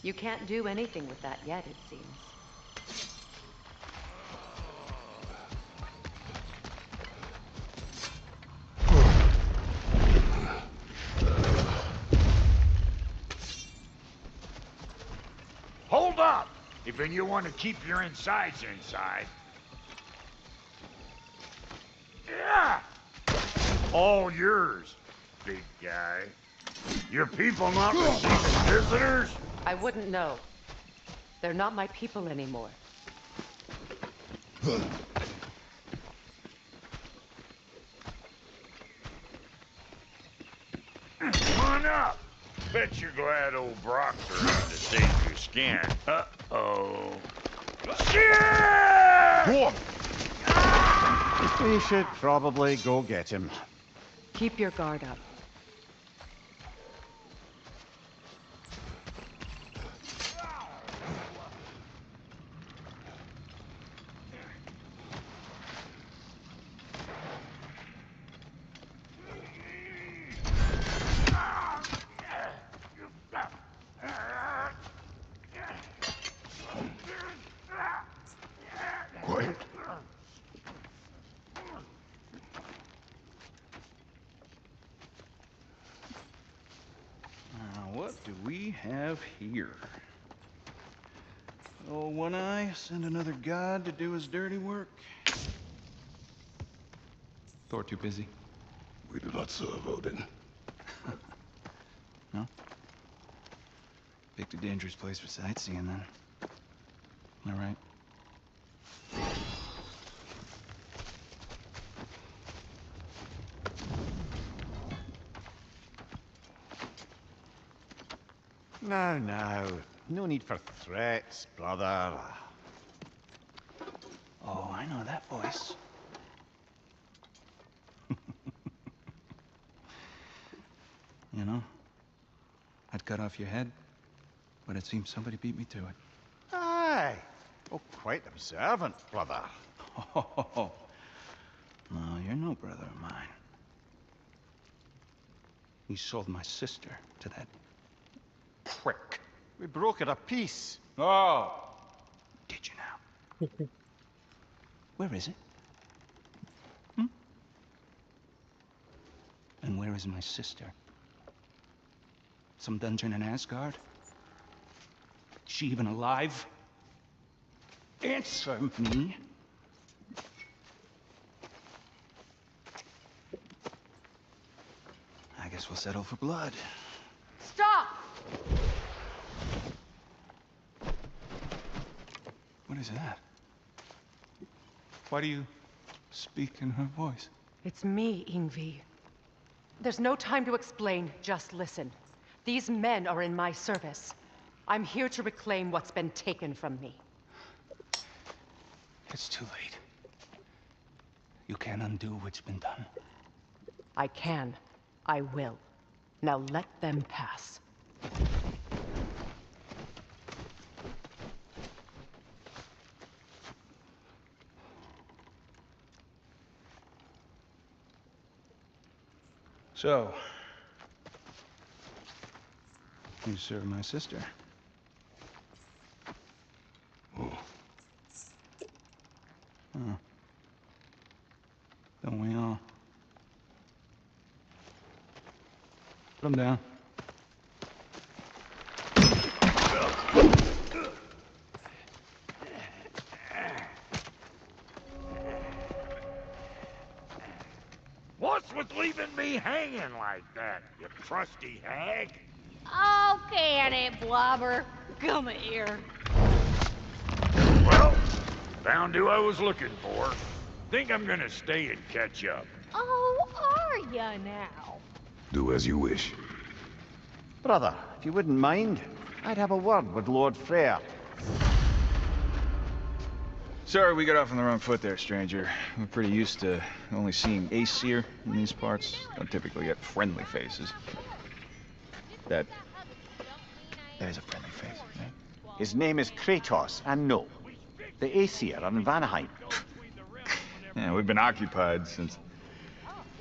You can't do anything with that yet, it seems. Hold up! If you want to keep your insides inside. Yeah! All yours, big guy. Your people not receiving visitors? I wouldn't know. They're not my people anymore. Come on up. Bet you're glad old Brock's around to save your skin. Uh-oh. Shit! We should probably go get him. Keep your guard up. Quiet. What do we have here? Oh, One Eye, send another god to do his dirty work. Thor too busy. We do not serve Odin. No? Picked a dangerous place for sightseeing, then. All right. Now. No need for threats, brother. Oh, I know that voice. You know, I'd cut off your head, but it seems somebody beat me to it. Aye. Oh, quite observant, brother. Oh, no, you're no brother of mine. You sold my sister to that prick. We broke it a piece. Oh! Did you now? Where is it? Hmm? And where is my sister? Some dungeon in Asgard? Is she even alive? Answer me. I guess we'll settle for blood. Stop! What is that? Why do you speak in her voice? It's me, Yngvi. There's no time to explain, just listen. These men are in my service. I'm here to reclaim what's been taken from me. It's too late. You can't undo what's been done. I can. I will. Now let them pass. So, you serve my sister. Oh. Huh. Don't we all? Put him down. What's with leaving me hanging like that, you trusty hag? Oh, can it, Blobber? Come here. Well, found who I was looking for. Think I'm gonna stay and catch up. Oh, are ya now? Do as you wish. Brother, if you wouldn't mind, I'd have a word with Lord Freyr. Sorry we got off on the wrong foot there, stranger. We're pretty used to only seeing Aesir in these parts. Don't typically get friendly faces. That is a friendly face, right? His name is Kratos, and no, the Aesir are in Vanaheim. Yeah, we've been occupied since...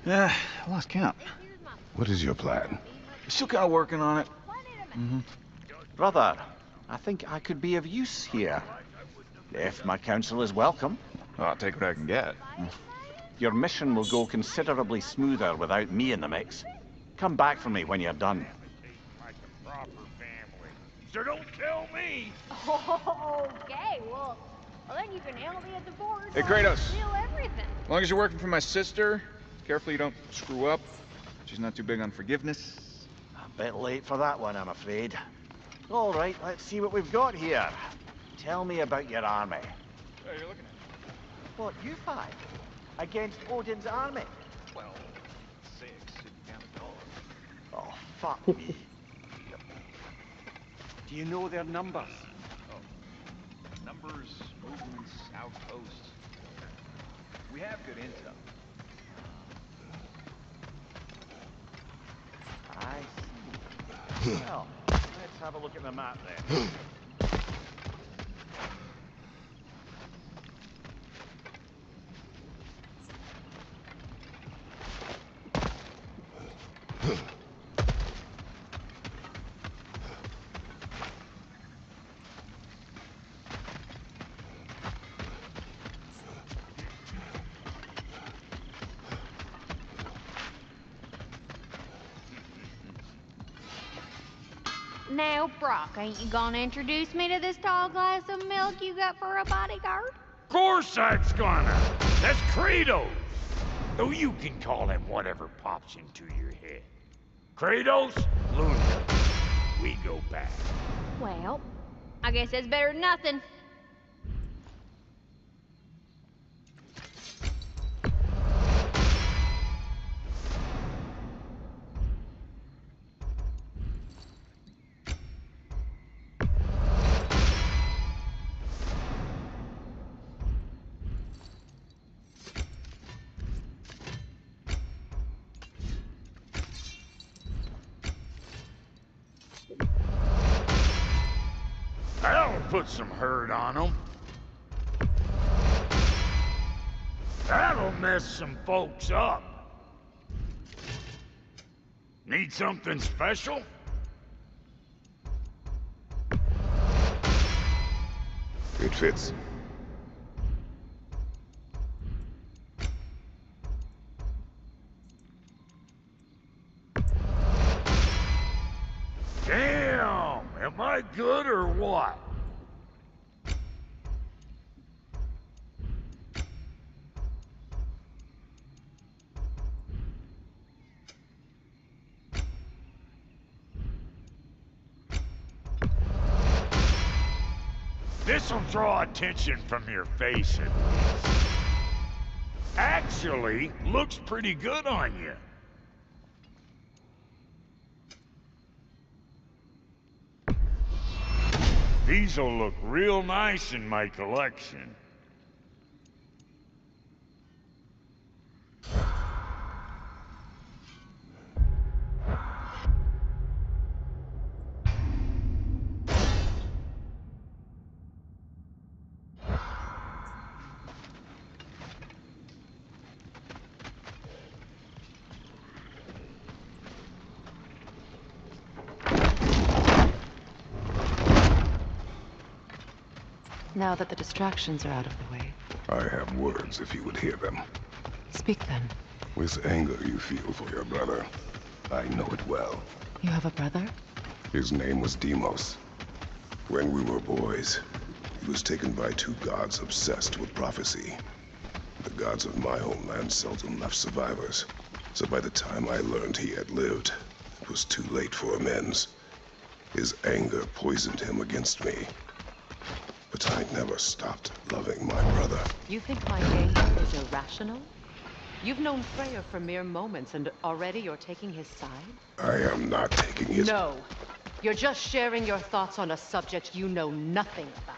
I lost count. What is your plan? We're still kind of working on it. Brother, I think I could be of use here. If my counsel is welcome. Oh, I'll take what I can get. Your mission will go considerably smoother without me in the mix. Come back for me when you're done. Like a proper family. So don't kill me! Okay, well then you can help me at the board. Hey, Kratos. Steal everything. As long as you're working for my sister, carefully you don't screw up. She's not too big on forgiveness. A bit late for that one, I'm afraid. All right, let's see what we've got here. Tell me about your army. Hey, you're looking at What, you five? Against Odin's army? 12, 6, if you count it all. Oh, fuck me. Do you know their numbers? Numbers, movements, outposts. We have good intel. I see. Well, let's have a look at the map then. Now, Brock, ain't you gonna introduce me to this tall glass of milk you got for a bodyguard? Of course that's gonna. That's Kratos. Though you can call him whatever pops into your head. Kratos, Luna. We go back. Well, I guess that's better than nothing. That'll put some hurt on them. That'll mess some folks up. Need something special? It fits. Damn! Am I good or what? This'll draw attention from your face at least. Actually, looks pretty good on you. These'll look real nice in my collection. Now that the distractions are out of the way, I have words if you would hear them. speak then. With anger you feel for your brother, I know it well. You have a brother? His name was Deimos. When we were boys, he was taken by two gods obsessed with prophecy. The gods of my homeland seldom left survivors, so by the time I learned he had lived, it was too late for amends. His anger poisoned him against me. But I never stopped loving my brother. You think my anger is irrational? You've known Freyr for mere moments, and already you're taking his side? I am not taking his... No. You're just sharing your thoughts on a subject you know nothing about.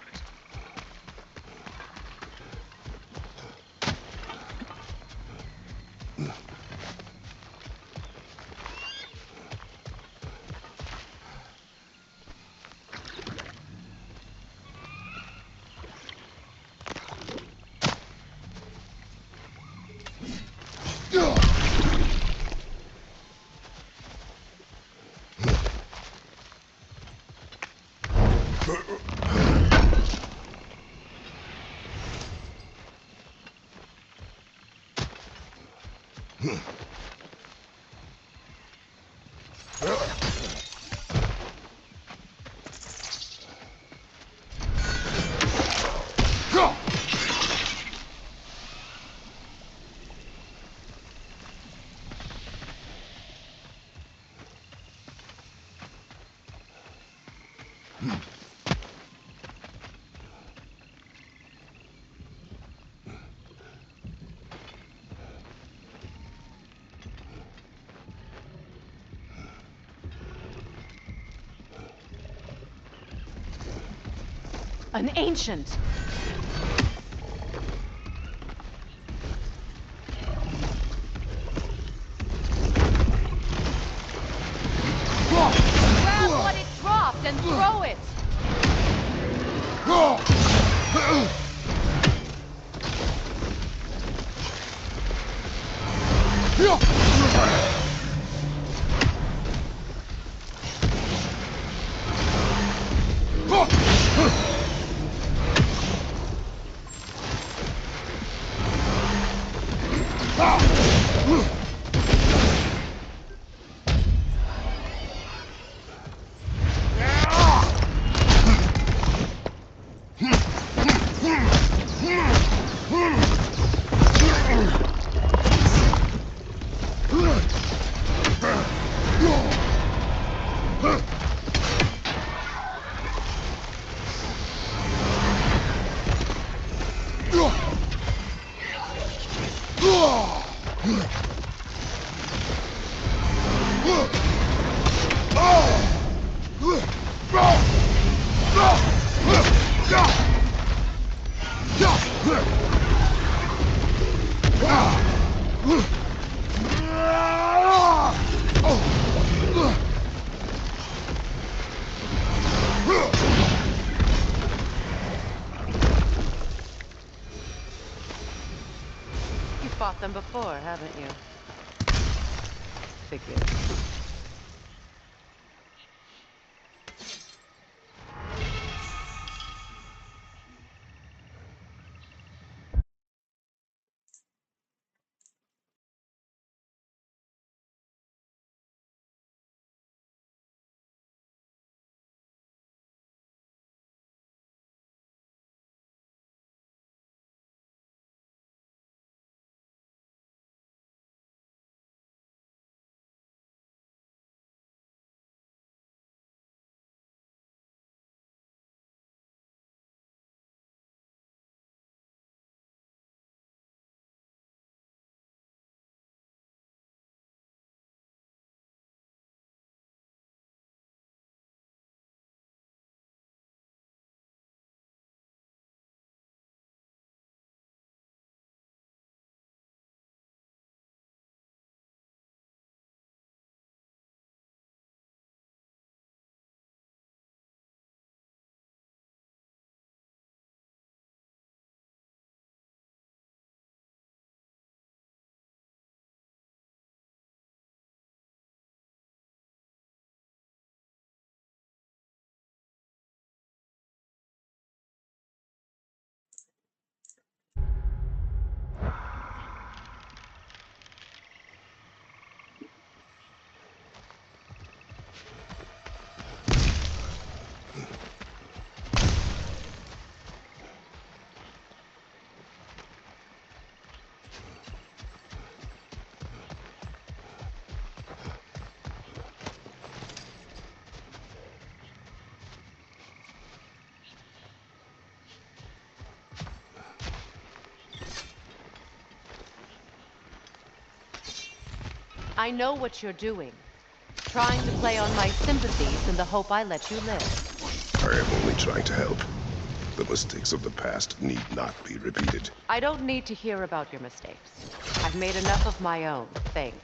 An ancient! Grab what it dropped and throw it! You've fought them before, haven't you? Figured. I know what you're doing. Trying to play on my sympathies in the hope I let you live. I am only trying to help. The mistakes of the past need not be repeated. I don't need to hear about your mistakes. I've made enough of my own, thanks.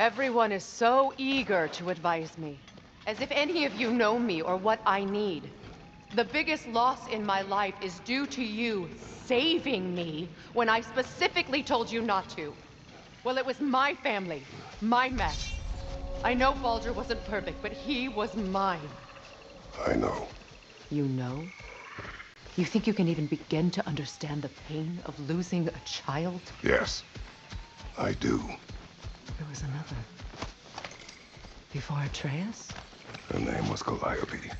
Everyone is so eager to advise me, as if any of you know me or what I need. The biggest loss in my life is due to you saving me when I specifically told you not to. Well, it was my family, my mess. I know Baldur wasn't perfect, but he was mine. I know. You know? You think you can even begin to understand the pain of losing a child? Yes, I do. There was another. Before Atreus? Her name was Calliope.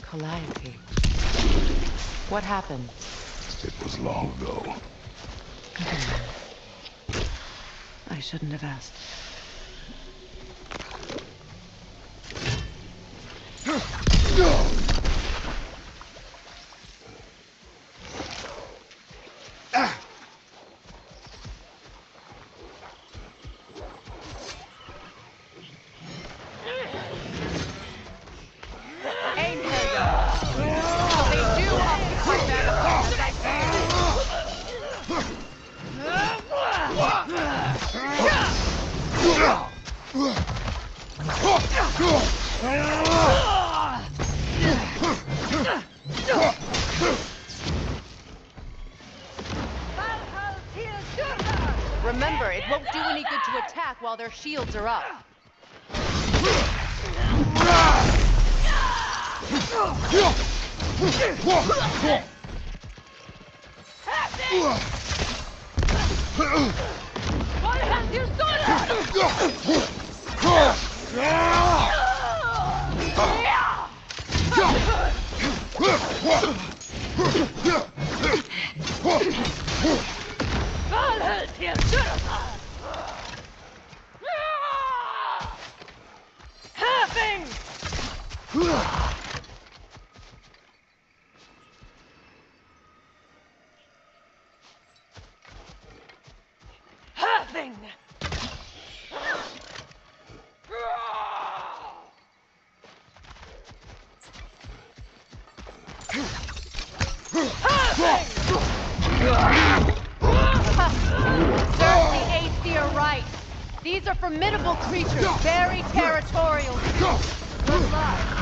Calliope. What happened? It was long ago. I shouldn't have asked. Remember, it won't do any good to attack while their shields are up. Certainly Aesir right. These are formidable creatures, very territorial. Good luck.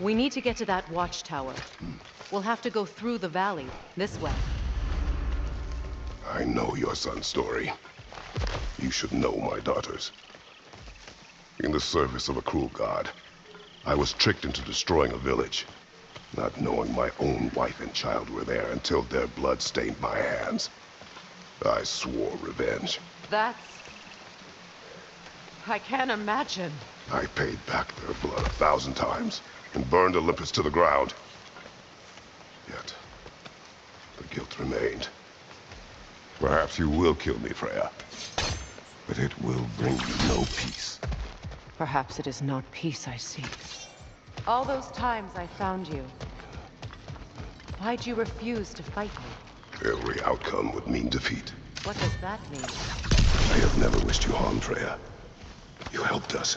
We need to get to that watchtower. We'll have to go through the valley, this way. I know your son's story. You should know my daughter's. In the service of a cruel god, I was tricked into destroying a village, not knowing my own wife and child were there until their blood stained my hands. I swore revenge. I can't imagine. I paid back their blood 1,000 times and burned Olympus to the ground. Yet, the guilt remained. Perhaps you will kill me, Freya, but it will bring you no peace. Perhaps it is not peace I seek. All those times I found you, why'd you refuse to fight me? Every outcome would mean defeat. What does that mean? I have never wished you harm, Freya. You helped us.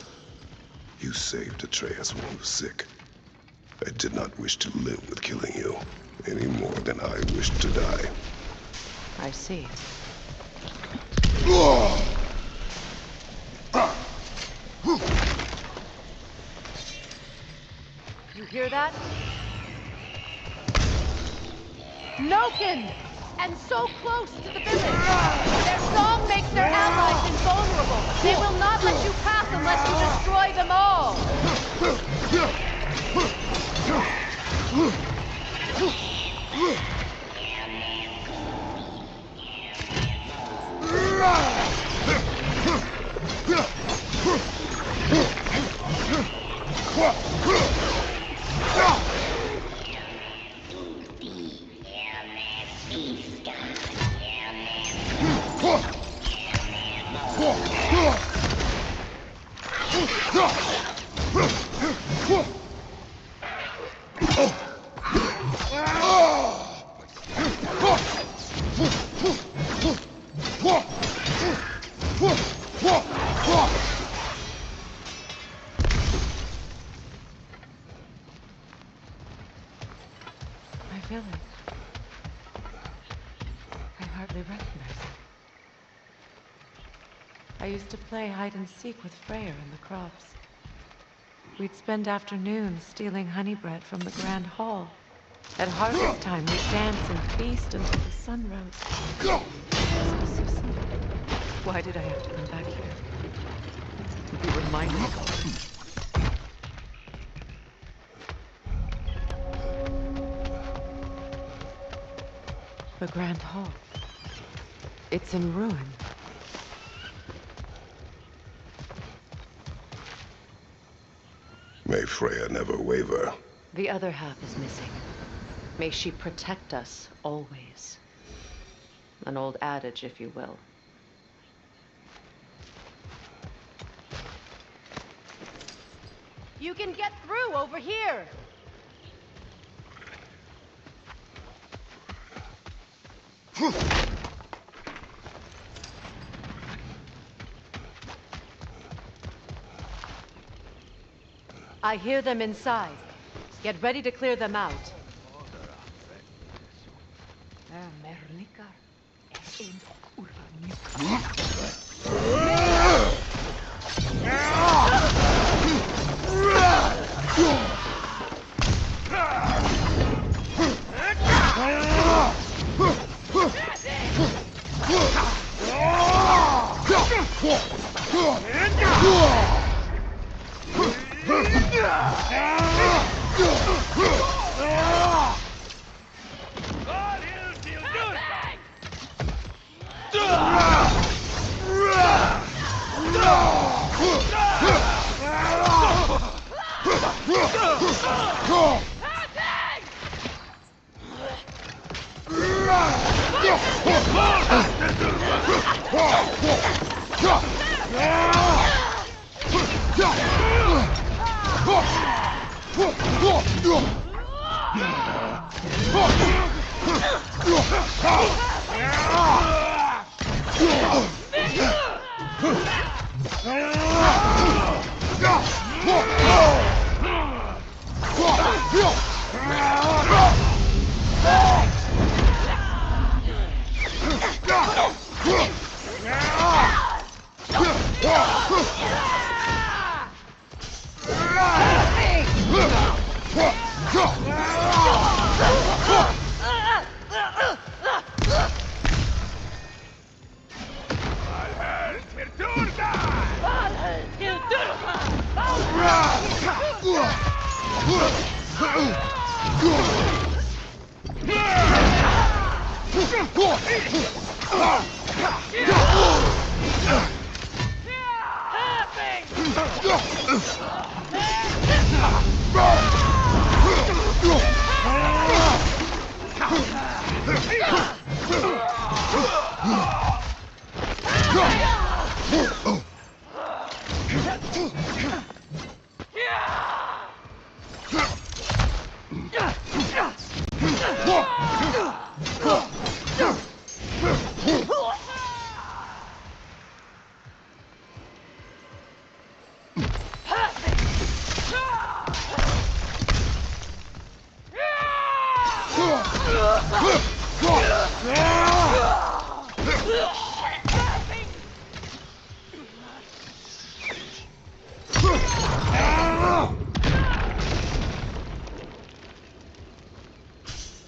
You saved Atreus when he was sick. I did not wish to live with killing you, any more than I wished to die. I see. You hear that? Noken! And so close to the village! Their song makes their allies invulnerable! They will not let you pass unless you destroy them all! My village. I hardly recognize it. I used to play hide and seek with Freyr in the crops. We'd spend afternoons stealing honey bread from the grand hall. At harvest time, we'd dance and feast until the sun rose. It was so simple. Why did I have to come back here? To be reminded. The grand hall. It's in ruin. May Freya never waver. The other half is missing. May she protect us always. An old adage, if you will. You can get through over here! I hear them inside. Get ready to clear them out.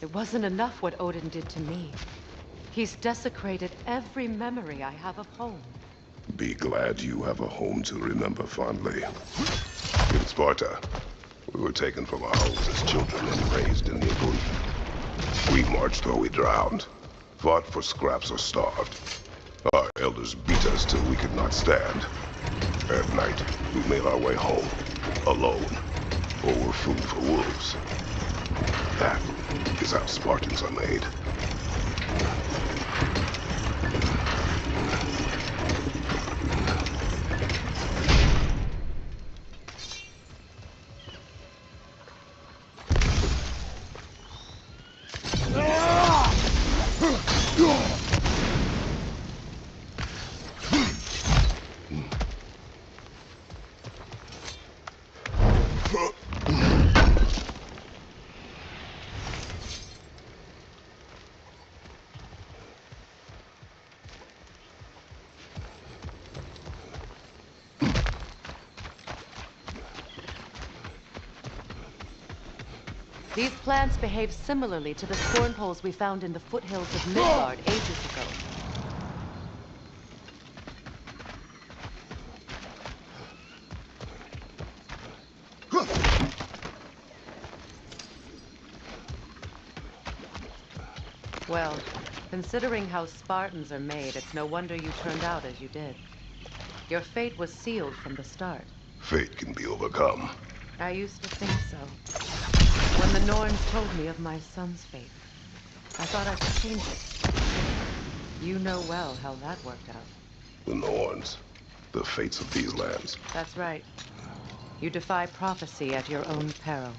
It wasn't enough what Odin did to me. He's desecrated every memory I have of home. Be glad you have a home to remember fondly. In Sparta, we were taken from our homes as children and raised in the Abund. We marched or we drowned, fought for scraps or starved. Our elders beat us till we could not stand. At night, we made our way home, alone, or were food for wolves. That is how Spartans are made. These plants behave similarly to the thorn poles we found in the foothills of Midgard ages ago. Well, considering how Spartans are made, it's no wonder you turned out as you did. Your fate was sealed from the start. Fate can be overcome. I used to think so. When the Norns told me of my son's fate, I thought I could change it. You know well how that worked out. The Norns, the fates of these lands. That's right. You defy prophecy at your own peril.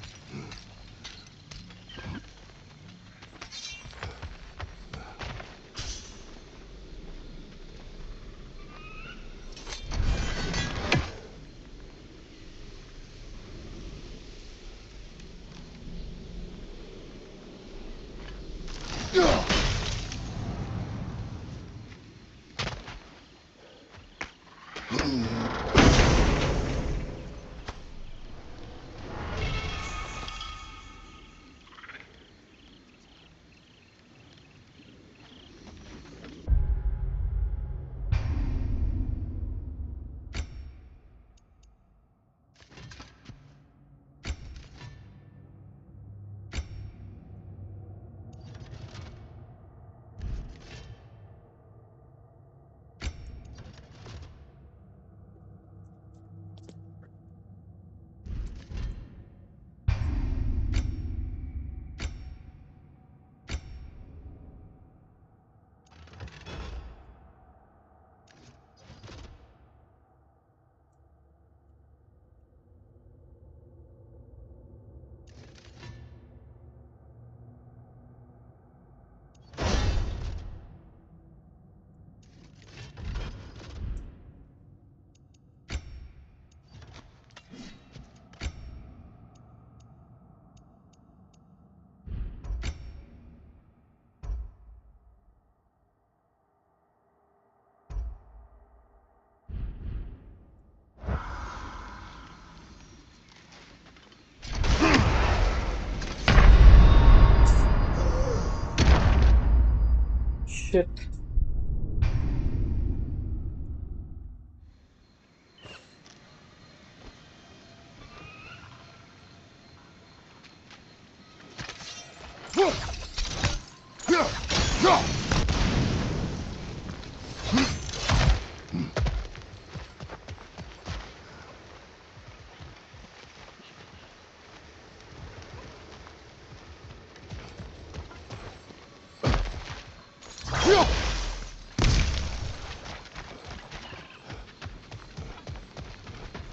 Shit.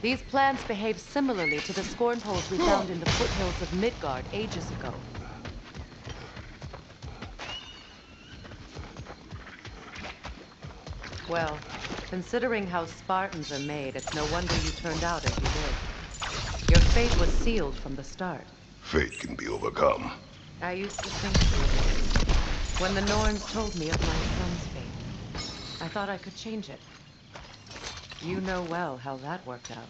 These plants behave similarly to the scorn poles we found in the foothills of Midgard ages ago. Well, considering how Spartans are made, it's no wonder you turned out as you did. Your fate was sealed from the start. Fate can be overcome. I used to think so. When the Norns told me of my son's fate, I thought I could change it. You know well how that worked out.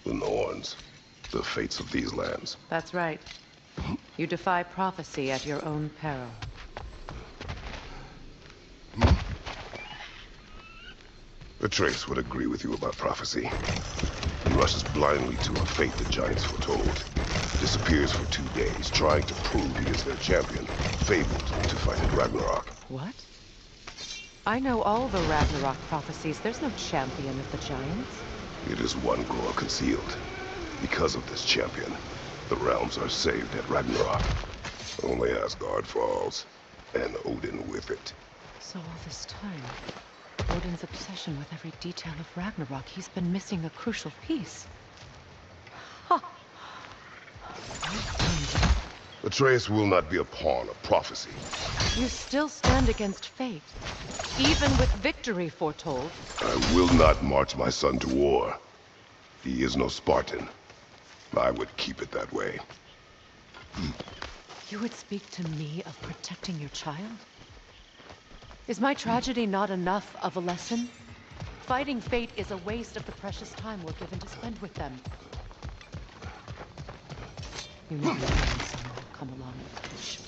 The Norns. The fates of these lands. That's right. You defy prophecy at your own peril. Atreus would agree with you about prophecy. He rushes blindly to a fate the giants foretold. Disappears for 2 days, trying to prove he is their champion. Fabled to fight in Ragnarok. What? I know all the Ragnarok prophecies. There's no champion of the giants. It is one core concealed. Because of this champion, the realms are saved at Ragnarok. Only Asgard falls, and Odin with it. So all this time, Odin's obsession with every detail of Ragnarok, he's been missing a crucial piece. Ha! Atreus will not be a pawn of prophecy. You still stand against fate, even with victory foretold. I will not march my son to war. He is no Spartan. I would keep it that way. You would speak to me of protecting your child? Is my tragedy not enough of a lesson? Fighting fate is a waste of the precious time we're given to spend with them. You never know when someone will come along and push.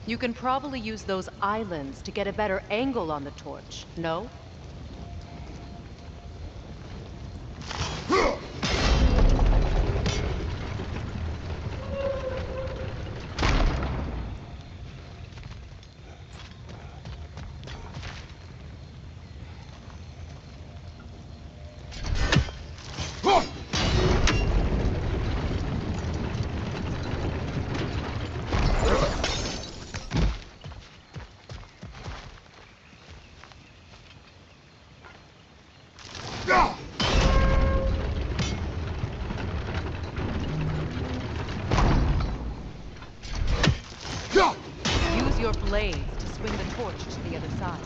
You can probably use those islands to get a better angle on the torch, no? Use your blades to swing the torch to the other side.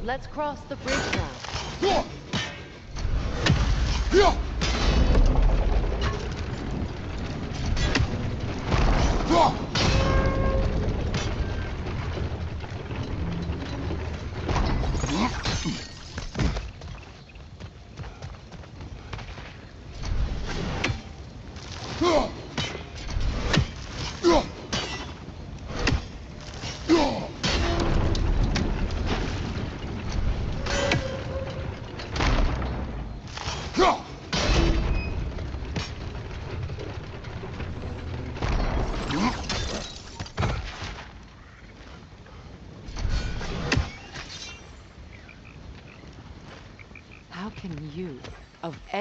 Let's cross the bridge now.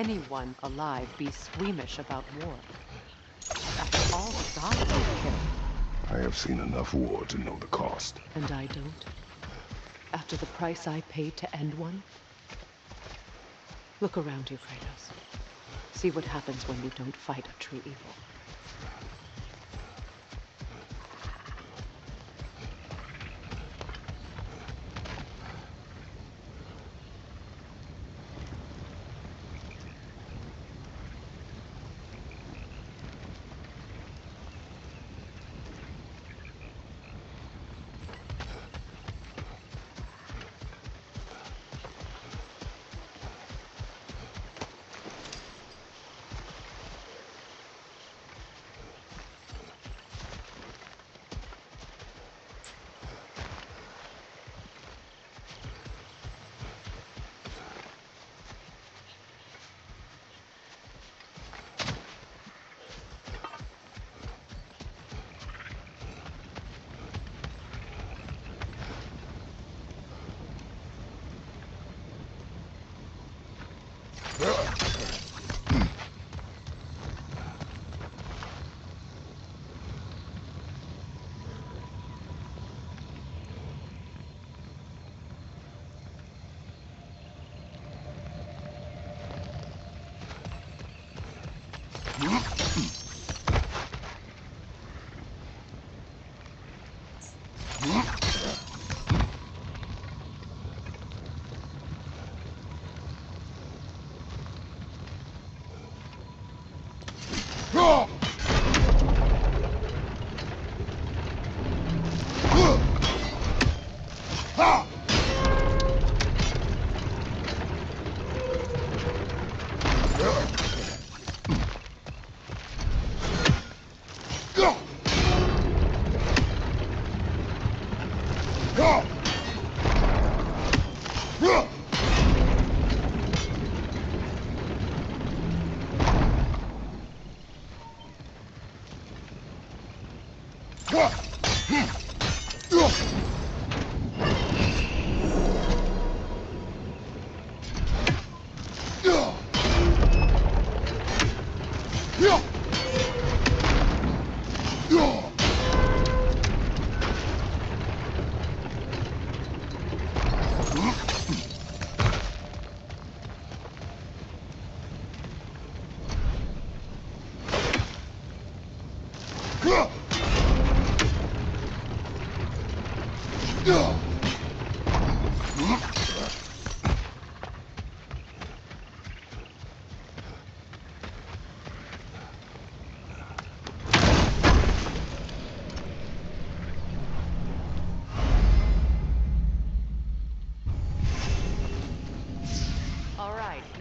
anyone alive be squeamish about war? After all the gods have killed. I have seen enough war to know the cost. And I don't? After the price I paid to end one? Look around you, Kratos. See what happens when you don't fight a true evil.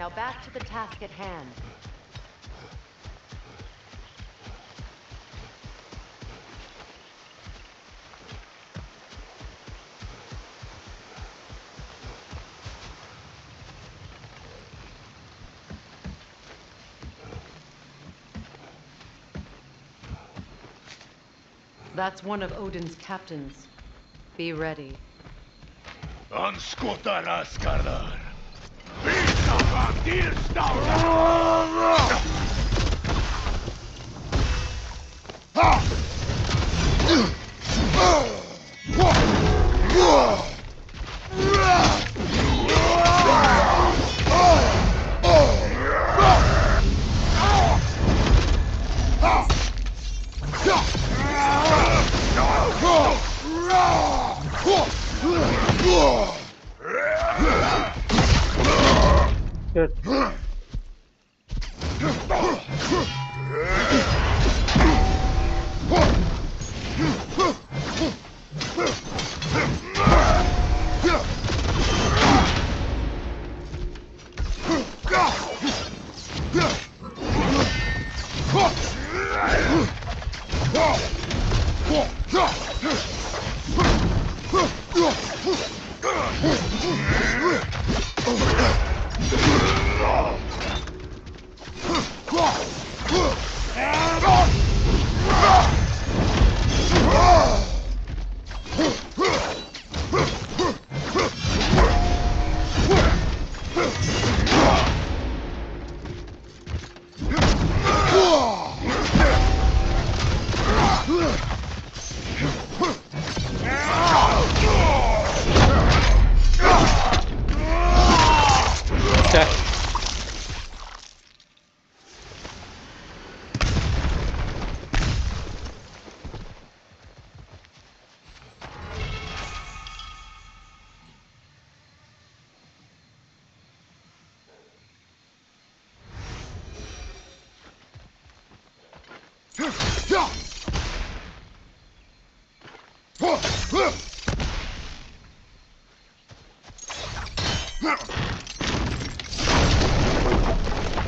Now back to the task at hand. That's one of Odin's captains. Be ready. Anskotaraskarlar. Good.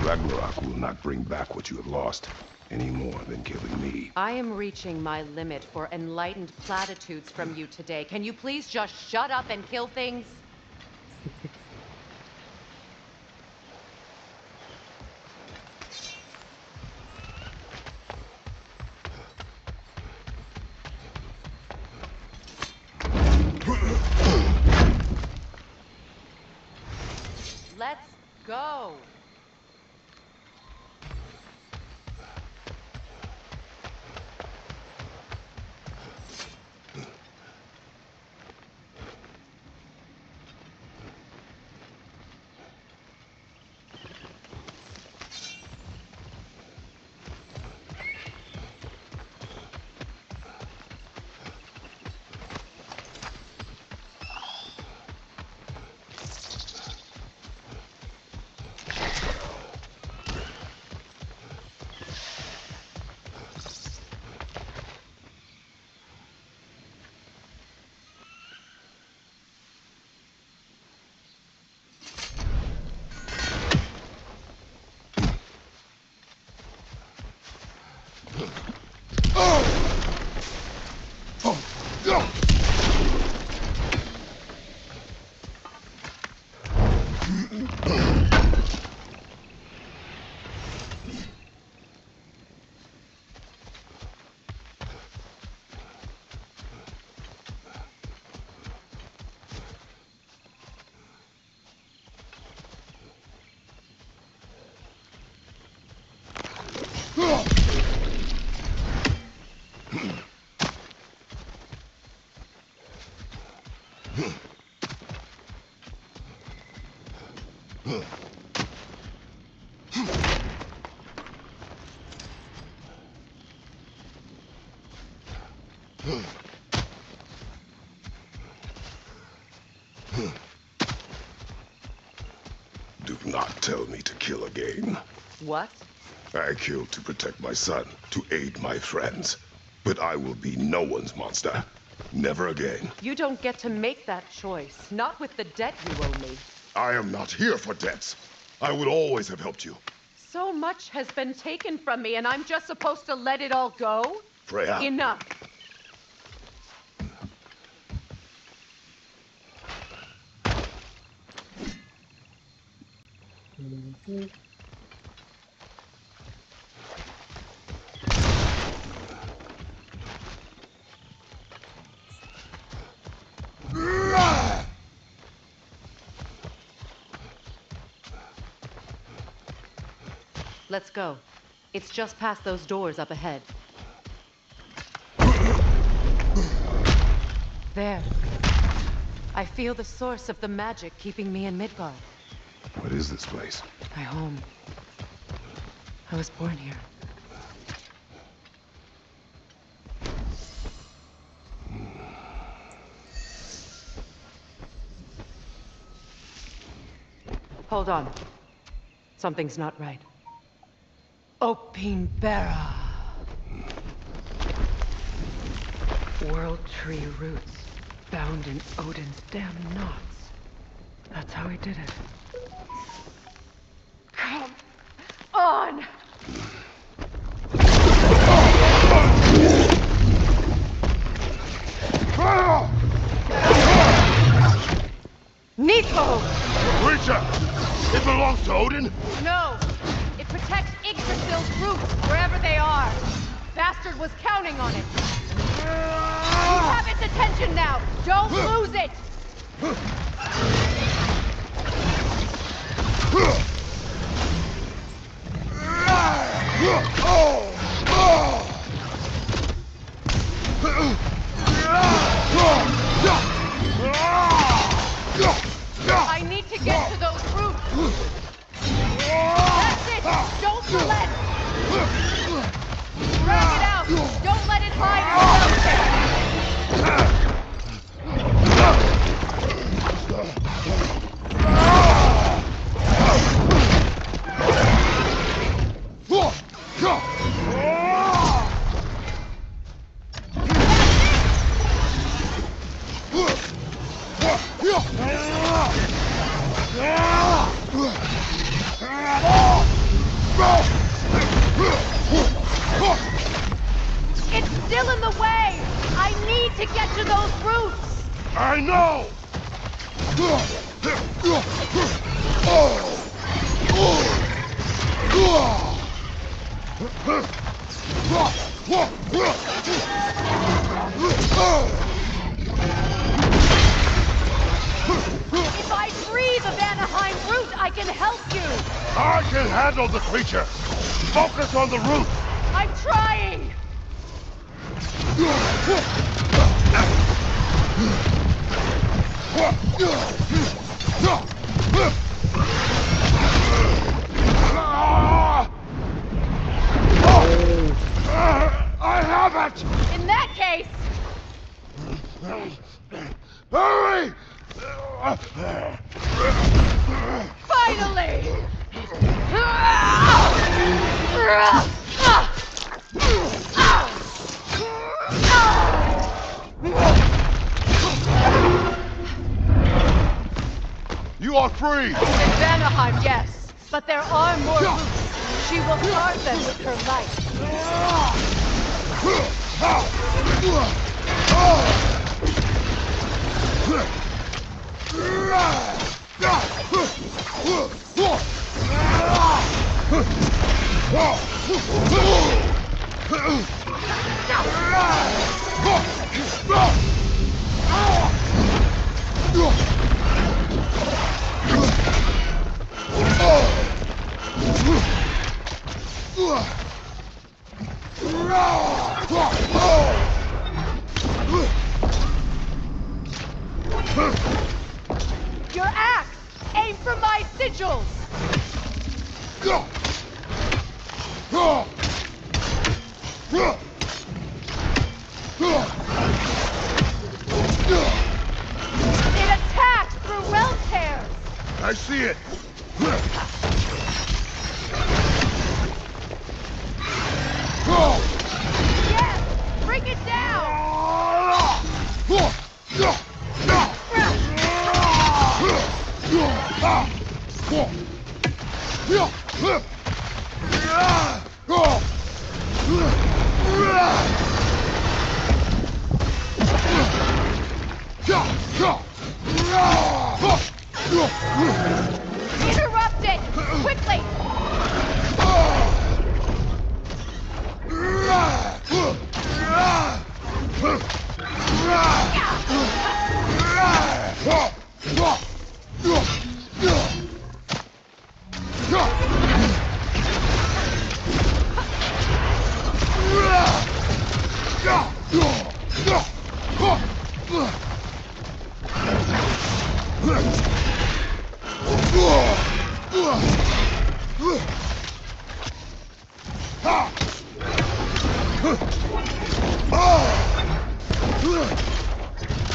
Ragnarok will not bring back what you have lost, any more than killing me. I am reaching my limit for enlightened platitudes from you today. Can you please just shut up and kill things? Let's go! Do not tell me to kill again. What? I killed to protect my son, to aid my friends. But I will be no one's monster. Never again. You don't get to make that choice. Not with the debt you owe me. I am not here for debts. I would always have helped you. So much has been taken from me, and I'm just supposed to let it all go? Freya. Enough. Let's go. It's just past those doors up ahead. There. I feel the source of the magic keeping me in Midgard. What is this place? My home. I was born here. Hold on. Something's not right. Opinbera. World tree roots bound in Odin's damn knots. That's how he did it. Come on! Nico! Creature! It belongs to Odin? No! It protects Yggdrasil's roots, wherever they are. Bastard was counting on it. You have its attention now! Don't lose it! I need to get to those roots! That's it! Don't relent! Drag it out! Don't let it lie yourself! got to get to those roots! I know! If I free the Vanaheim root, I can help you! I can handle the creature! Focus on the root! I'm trying! I have it! In that case, Hurry! finally! You are free! In Vanaheim, yes. But there are more roots. She will guard them with her life. Your axe! Aim for my sigils! It attacks through realm tears! I see it! Yes! Bring it down! Interrupt it! Quickly!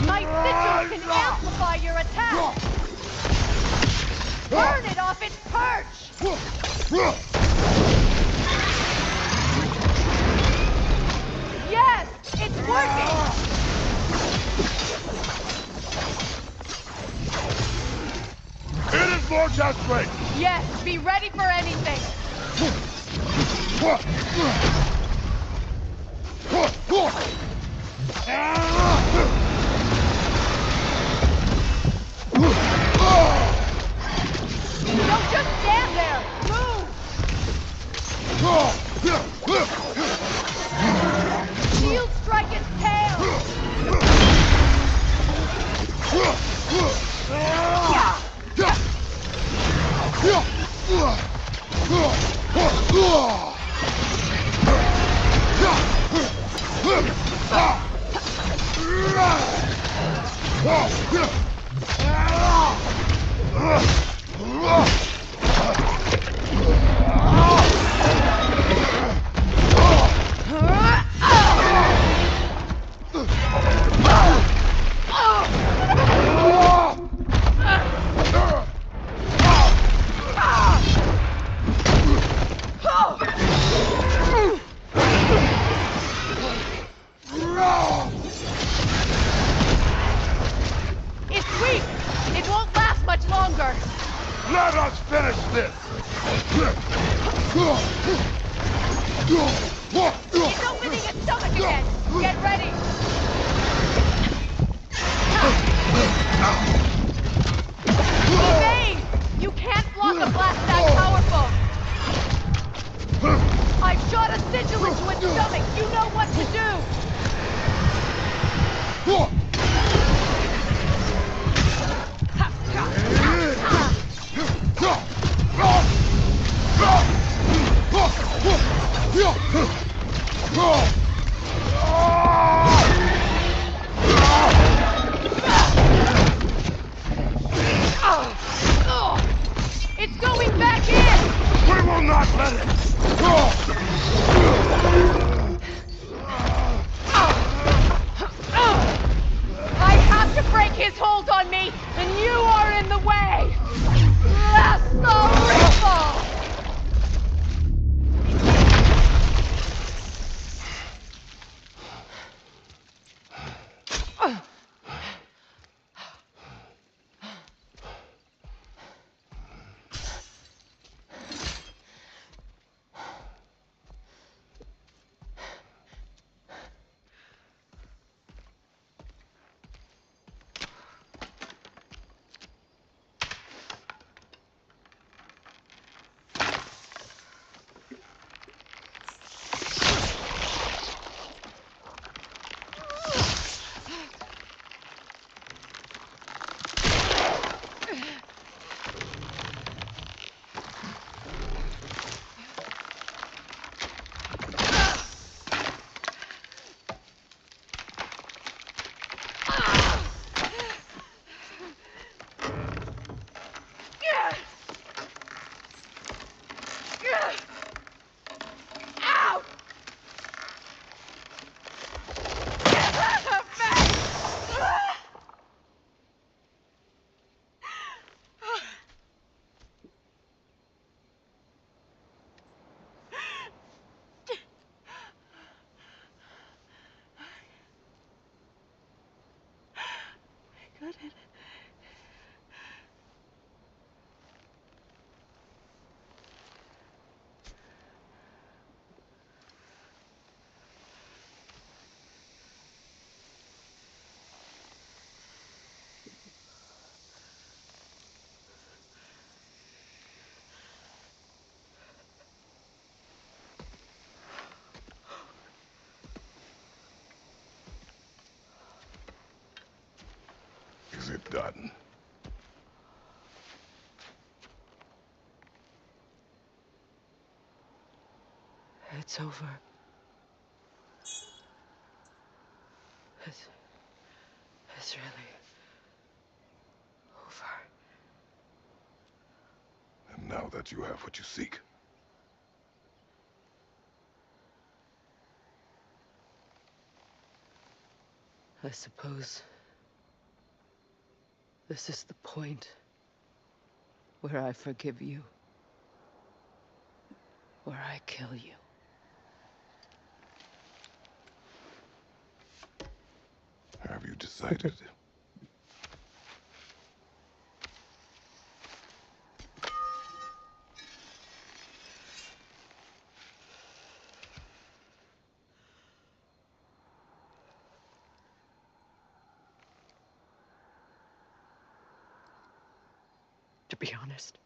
My sigils can amplify your attack! Burn it off its perch! Yes! It's working! It is more desperate! Yes, be ready for anything! Don't just stand there! Move! Shield strike its tail! It's weak! It won't last much longer! Let us finish this! It's opening its stomach again! Get ready! Evade! You can't block a blast that powerful! I've shot a sigil into its stomach! You know what to do! It's going back in! We will not let it! I have to break his hold on me, and you are in the way! Blast the ripple! Is it done? It's over. It's really over. And now that you have what you seek, I suppose this is the point where I forgive you, where I kill you. have you decided? To be honest,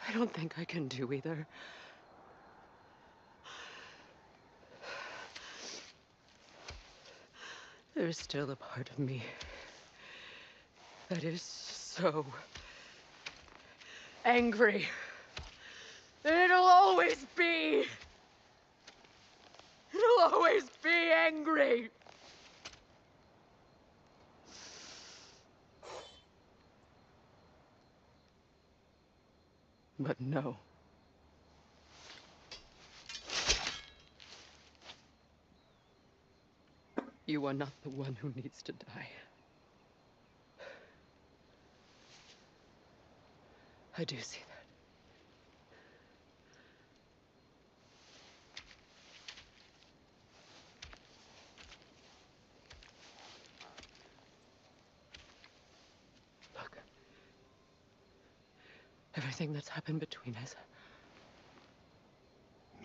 I don't think I can do either. There's still a part of me that is so angry. And it'll always be. It'll always be angry. But no. You are not the one who needs to die. I do see that. Look. Everything that's happened between us.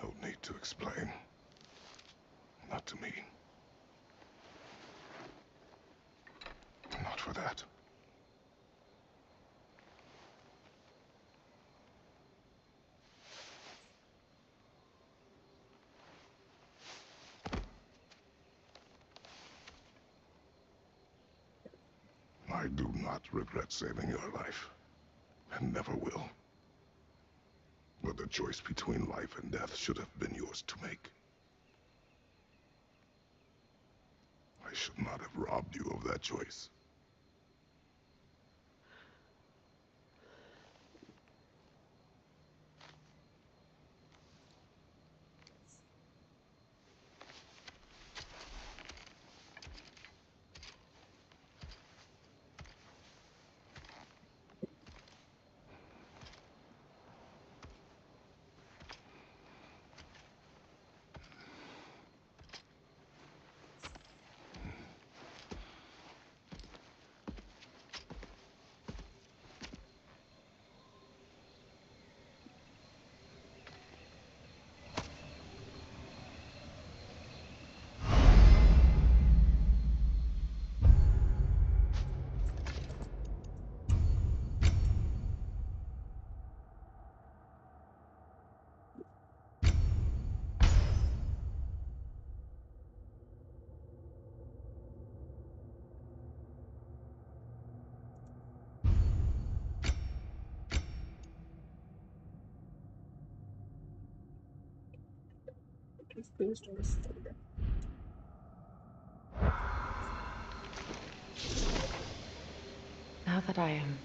No need to explain. Not to me. that. I do not regret saving your life, and never will. But the choice between life and death should have been yours to make. I should not have robbed you of that choice. Now that I am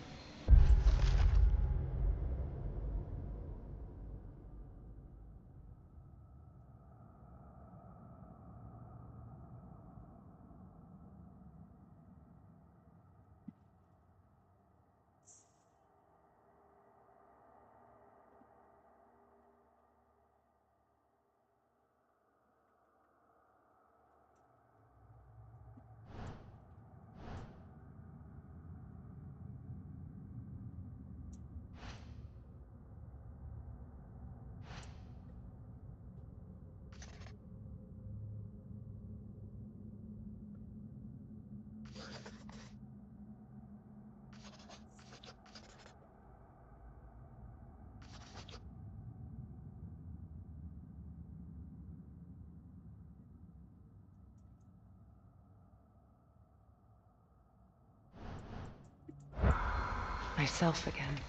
myself again,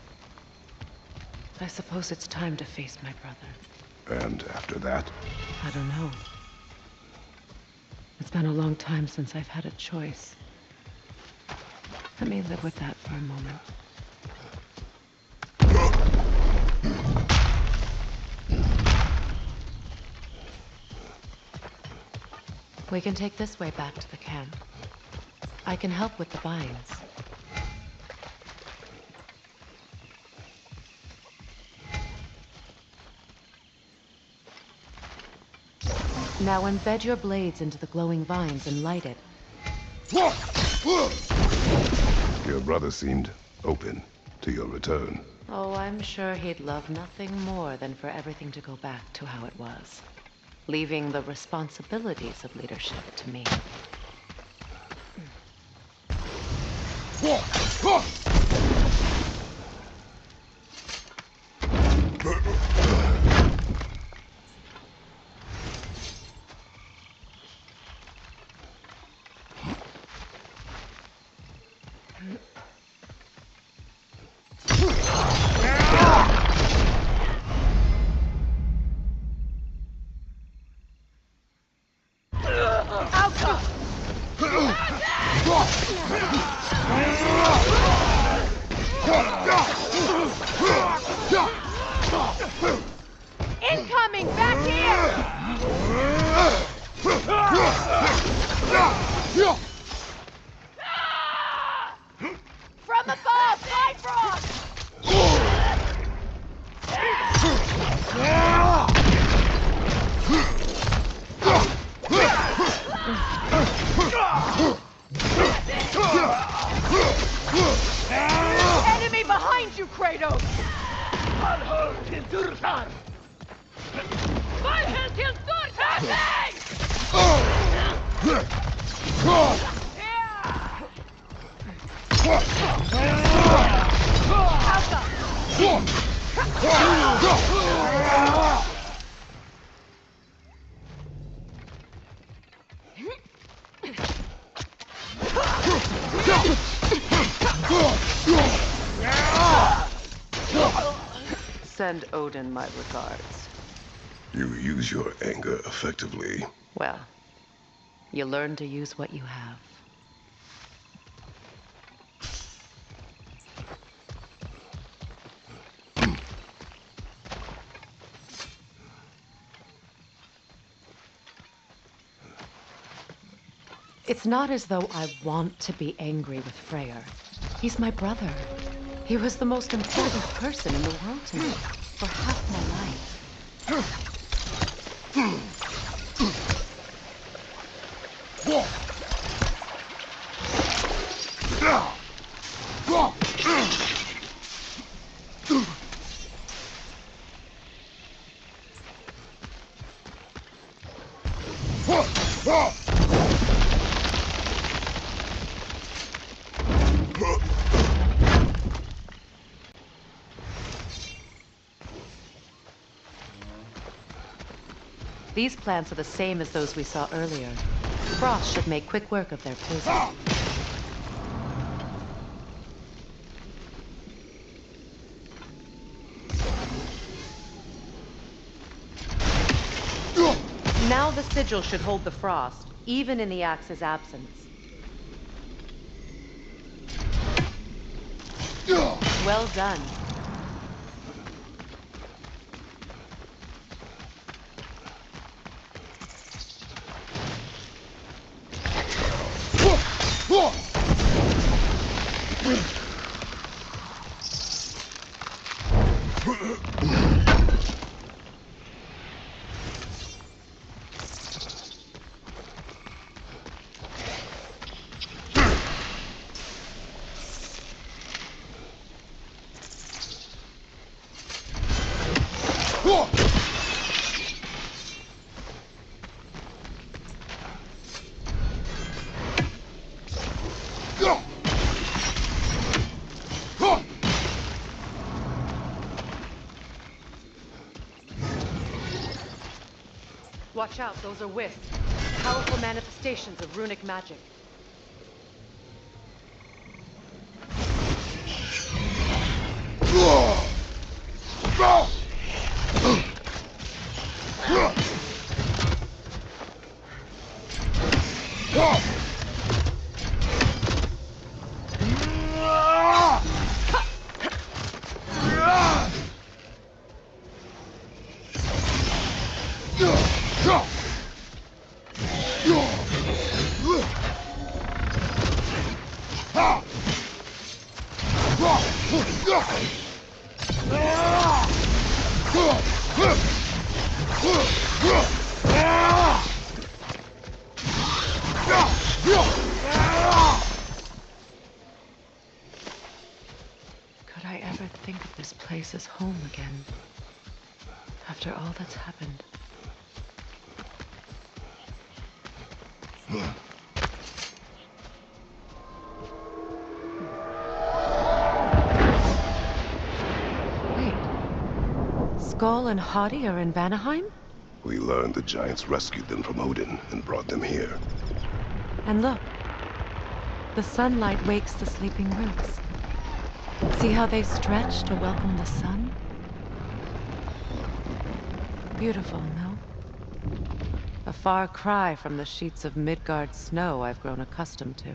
I suppose it's time to face my brother. And after that? I don't know. It's been a long time since I've had a choice. Let me live with that for a moment. We can take this way back to the camp. I can help with the binds. Now embed your blades into the glowing vines and light it. Your brother seemed open to your return. Oh, I'm sure he'd love nothing more than for everything to go back to how it was, leaving the responsibilities of leadership to me. Incoming! Back here! From above! Bifrost! Enemy behind you, Kratos! Send Odin my regards. You use your anger effectively. Well, you learn to use what you have. It's not as though I want to be angry with Freyr. He's my brother. He was the most important person in the world to me for half my life. These plants are the same as those we saw earlier. Frost should make quick work of their poison. Now the sigil should hold the frost, even in the axe's absence. Well done. Watch out, those are wisps. Powerful manifestations of runic magic. Could I ever think of this place as home again? After all that's happened. Wait. Skull and Hadi are in Vanaheim? We learned the giants rescued them from Odin and brought them here. And look. The sunlight wakes the sleeping roots. See how they stretch to welcome the sun? Beautiful, no? A far cry from the sheets of Midgard snow I've grown accustomed to.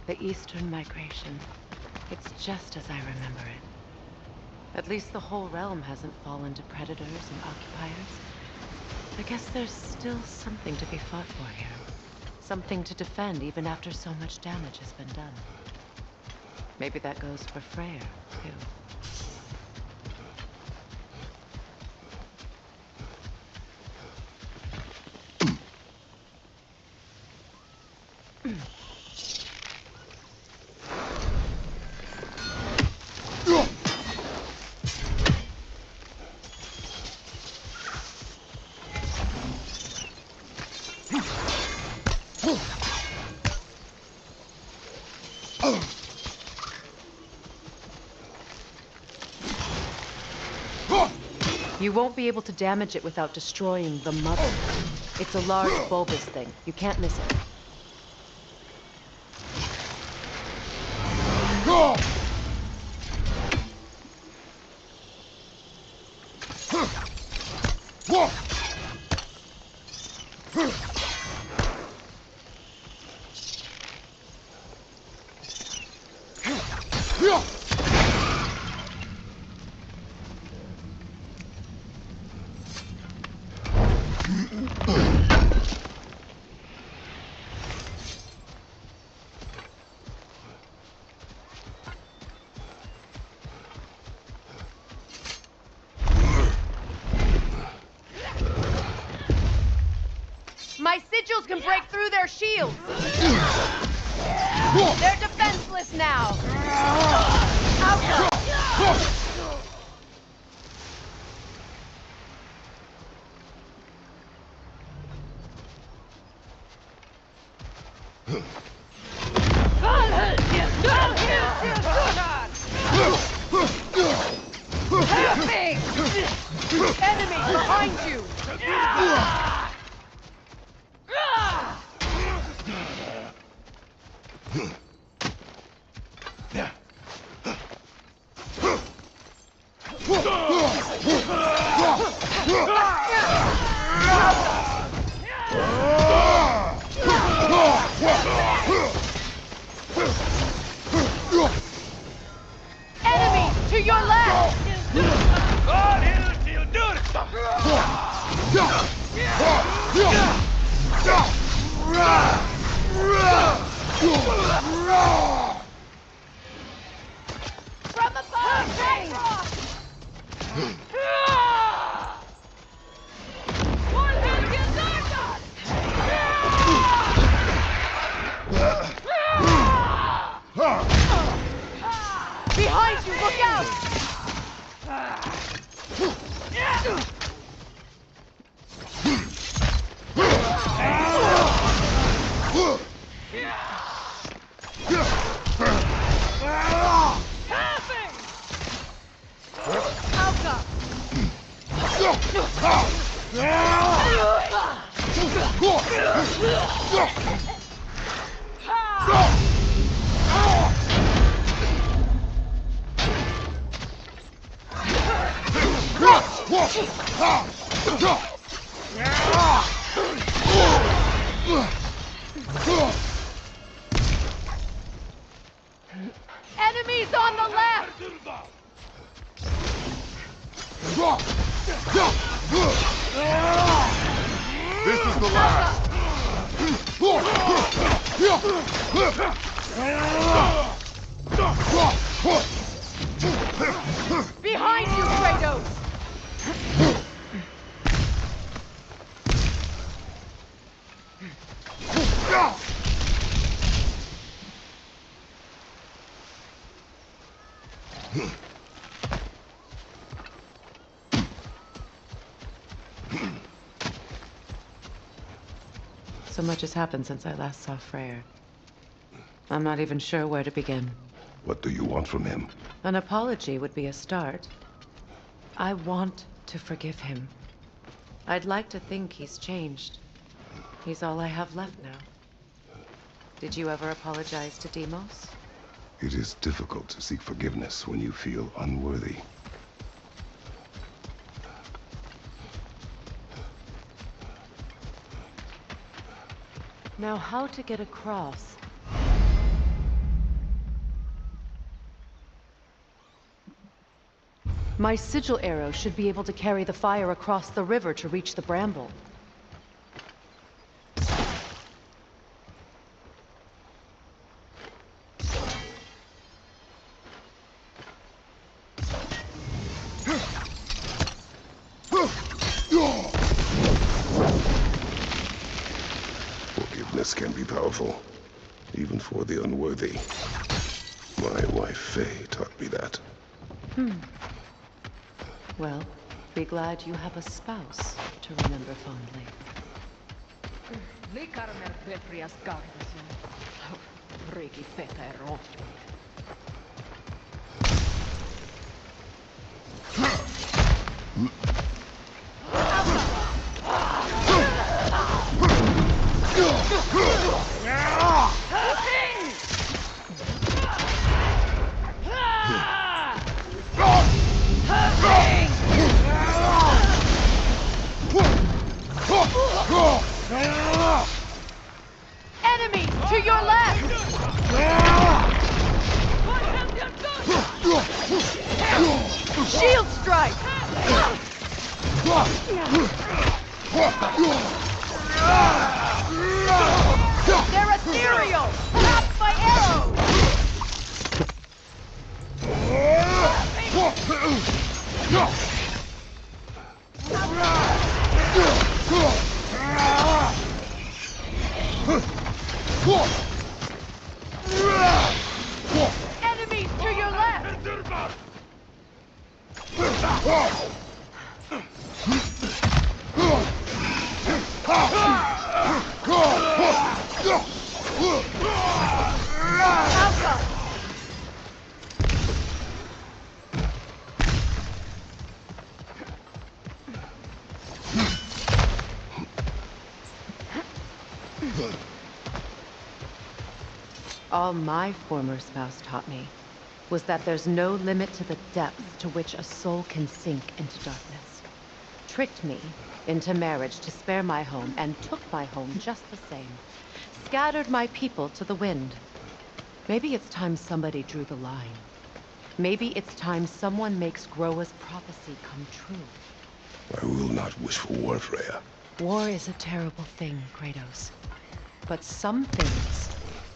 The Eastern migration. It's just as I remember it. At least the whole realm hasn't fallen to predators and occupiers. I guess there's still something to be fought for here. Something to defend even after so much damage has been done. Maybe that goes for Freyr, too. You won't be able to damage it without destroying the mother. It's a large bulbous thing. You can't miss it. My sigils can break through their shields! They're defenseless now! Out! Enemy behind you! Enemy to your left! From above! Behind you, look out! Enemies on the left! This is the last! Behind you, Kratos! So much has happened since I last saw Freyr. I'm not even sure where to begin. What do you want from him? An apology would be a start. I want to forgive him. I'd like to think he's changed. He's all I have left now. Did you ever apologize to Deimos? It is difficult to seek forgiveness when you feel unworthy. Now, how to get across? My sigil arrow should be able to carry the fire across the river to reach the bramble. Forgiveness can be powerful, even for the unworthy. My wife, Faye, taught me that. Well, be glad you have a spouse to remember fondly. Enemy to your left! Shield strike! They're ethereal! Trapped by arrows! Enemies to your left! Alpha! All my former spouse taught me was that there's no limit to the depths to which a soul can sink into darkness. Tricked me into marriage to spare my home, and took my home just the same. Scattered my people to the wind. Maybe it's time somebody drew the line. Maybe it's time someone makes Groa's prophecy come true. I will not wish for war, Freya. War is a terrible thing, Kratos. But some things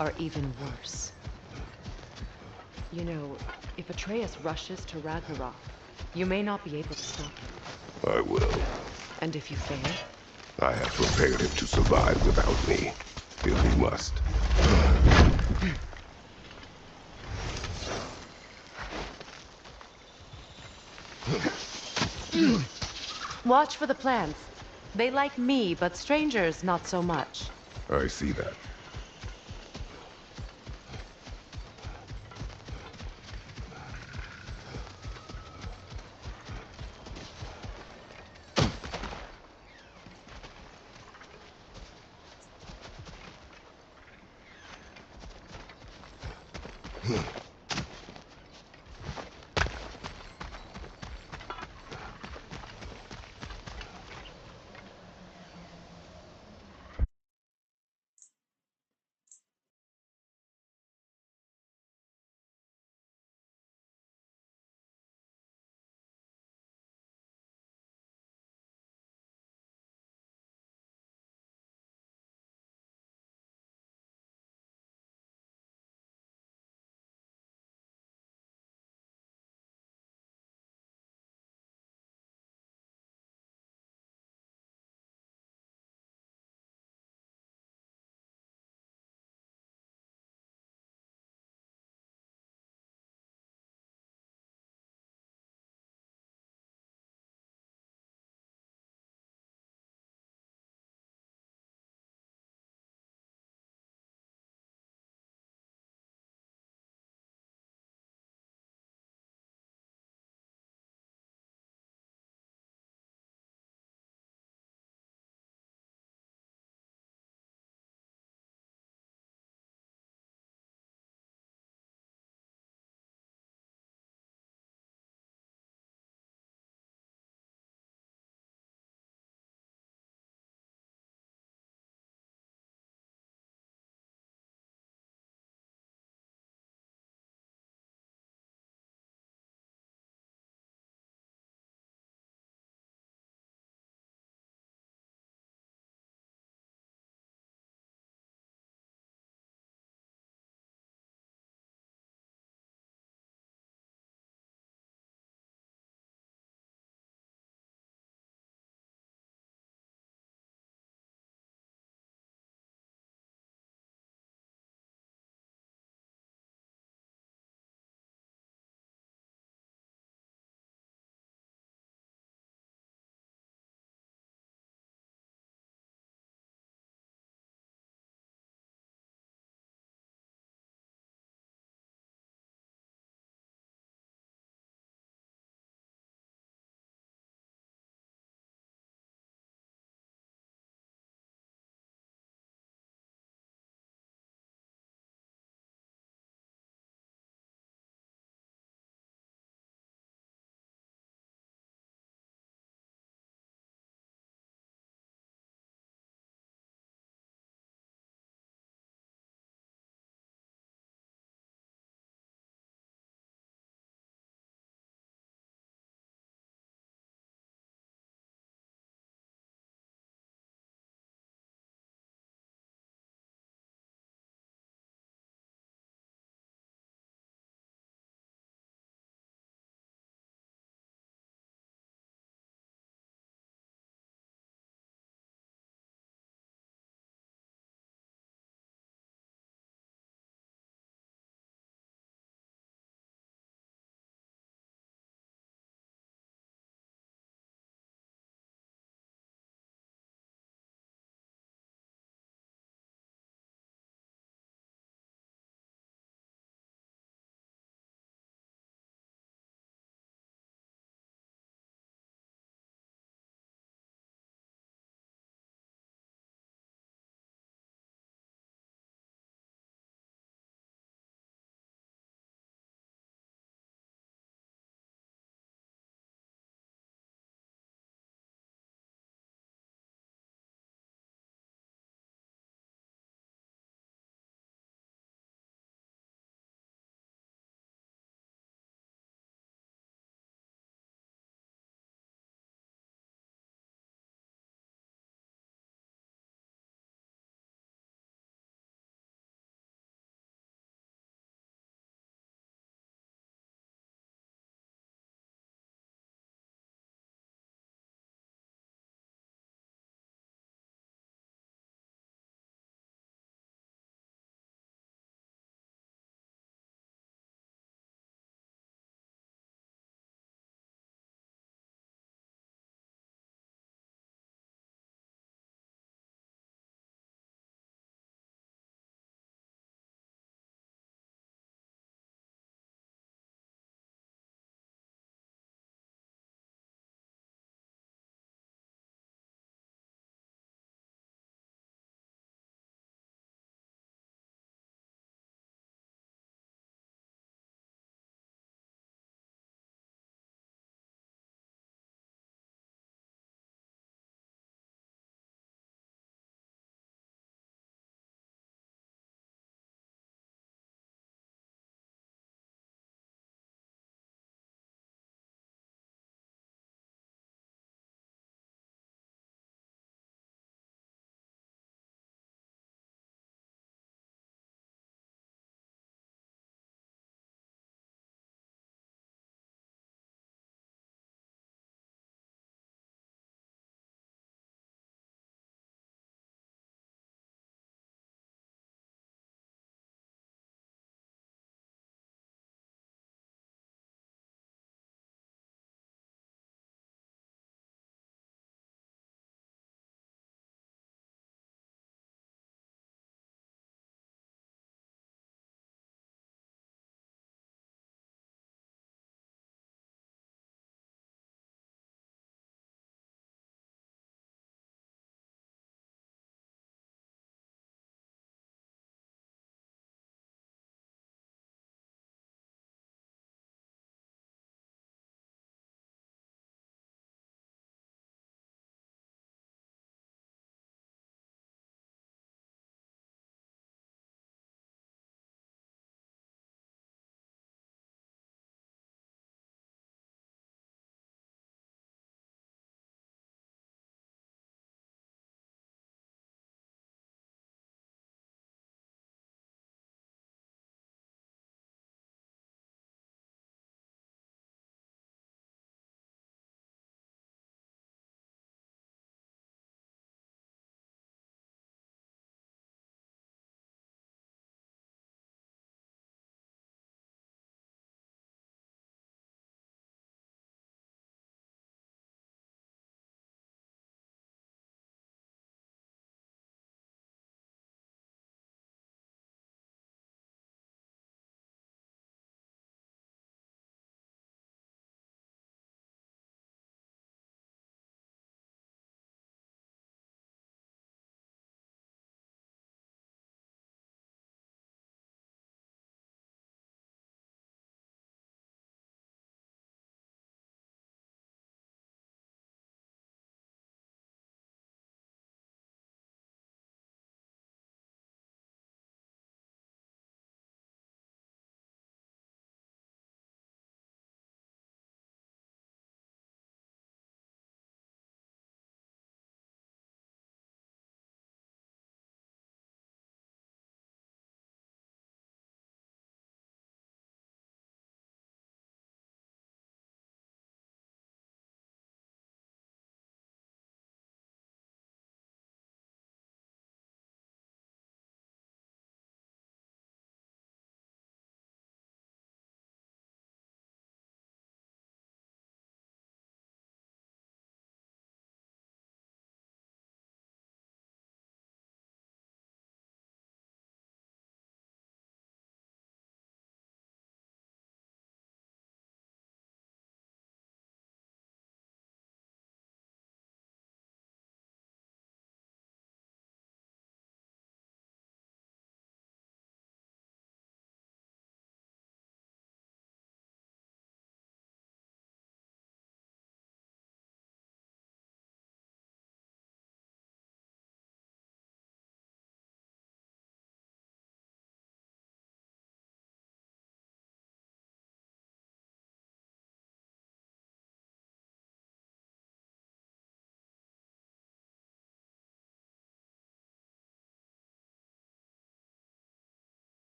are even worse. You know, if Atreus rushes to Ragnarok, you may not be able to stop him. I will. And if you fail? I have prepared him to survive without me, if he must. Watch for the plants. They like me, but strangers not so much. I see that.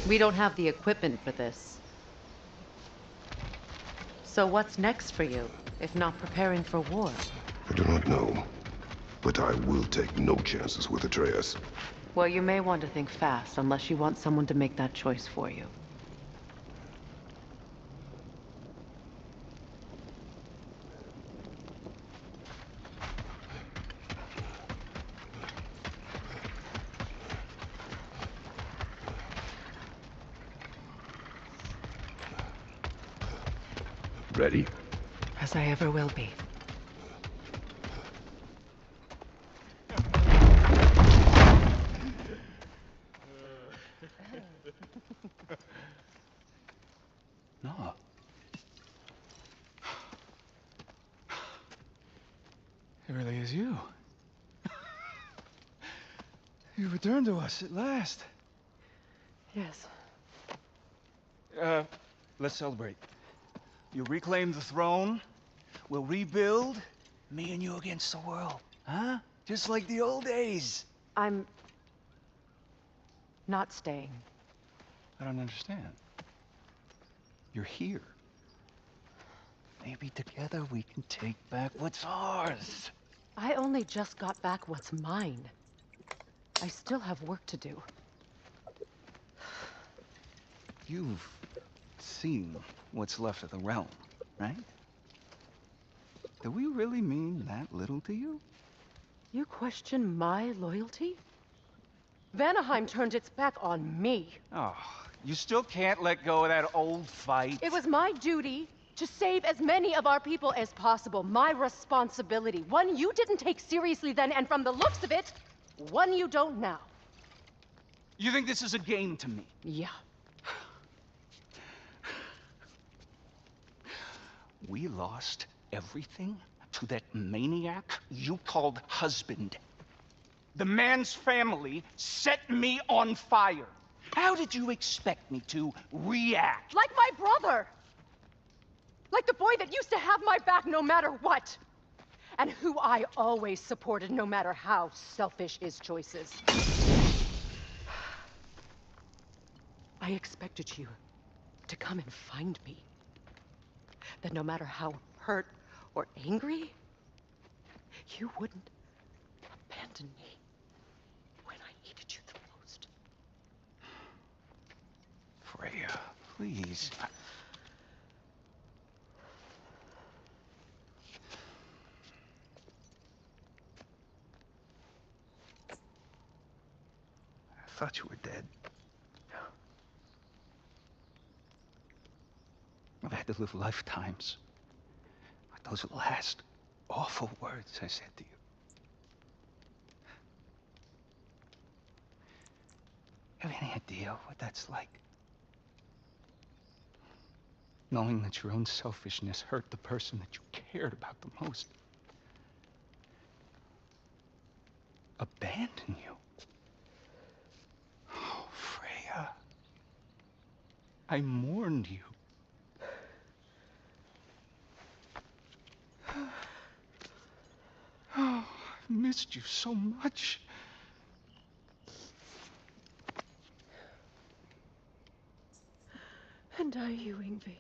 We don't have the equipment for this. So what's next for you, if not preparing for war? I do not know, but I will take no chances with Atreus. Well, you may want to think fast, unless you want someone to make that choice for you. Ready? As I ever will be. No. It really is you. You returned to us at last. Yes. Let's celebrate. You reclaim the throne. We'll rebuild. Me and you against the world. Huh? Just like the old days. I'm... not staying. I don't understand. You're here. Maybe together we can take back what's ours. I only just got back what's mine. I still have work to do. You've seen what's left of the realm, right? Do we really mean that little to you? You question my loyalty? Vanaheim turned its back on me. Oh, you still can't let go of that old fight? It was my duty to save as many of our people as possible. My responsibility. One you didn't take seriously then, and from the looks of it, one you don't now. You think this is a game to me? Yeah. We lost everything to that maniac you called husband. The man's family set me on fire. How did you expect me to react? Like my brother! Like the boy that used to have my back no matter what! And who I always supported no matter how selfish his choices. I expected you to come and find me. That no matter how hurt or angry, you wouldn't abandon me when I needed you the most. Freya, please. I thought you were dead. I've had to live lifetimes with those last awful words I said to you. You have any idea what that's like? Knowing that your own selfishness hurt the person that you cared about the most. Abandon you. Oh, Freya. I mourned you. Oh, I've missed you so much. And are you, Yngvi?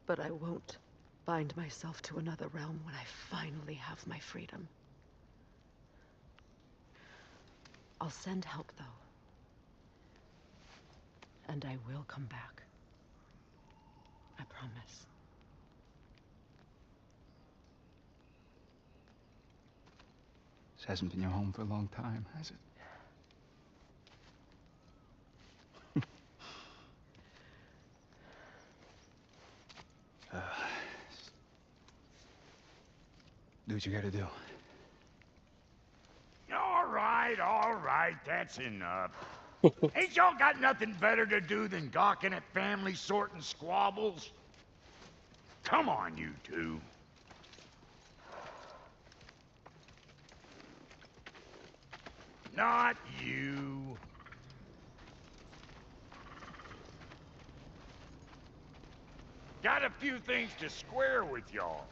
But I won't bind myself to another realm when I finally have my freedom. I'll send help, though. And I will come back. I promise. This hasn't been your home for a long time, has it? Do what you gotta do. All right, that's enough. Ain't y'all got nothing better to do than gawking at family sorting squabbles? Come on, you two. Not you. Got a few things to square with y'all.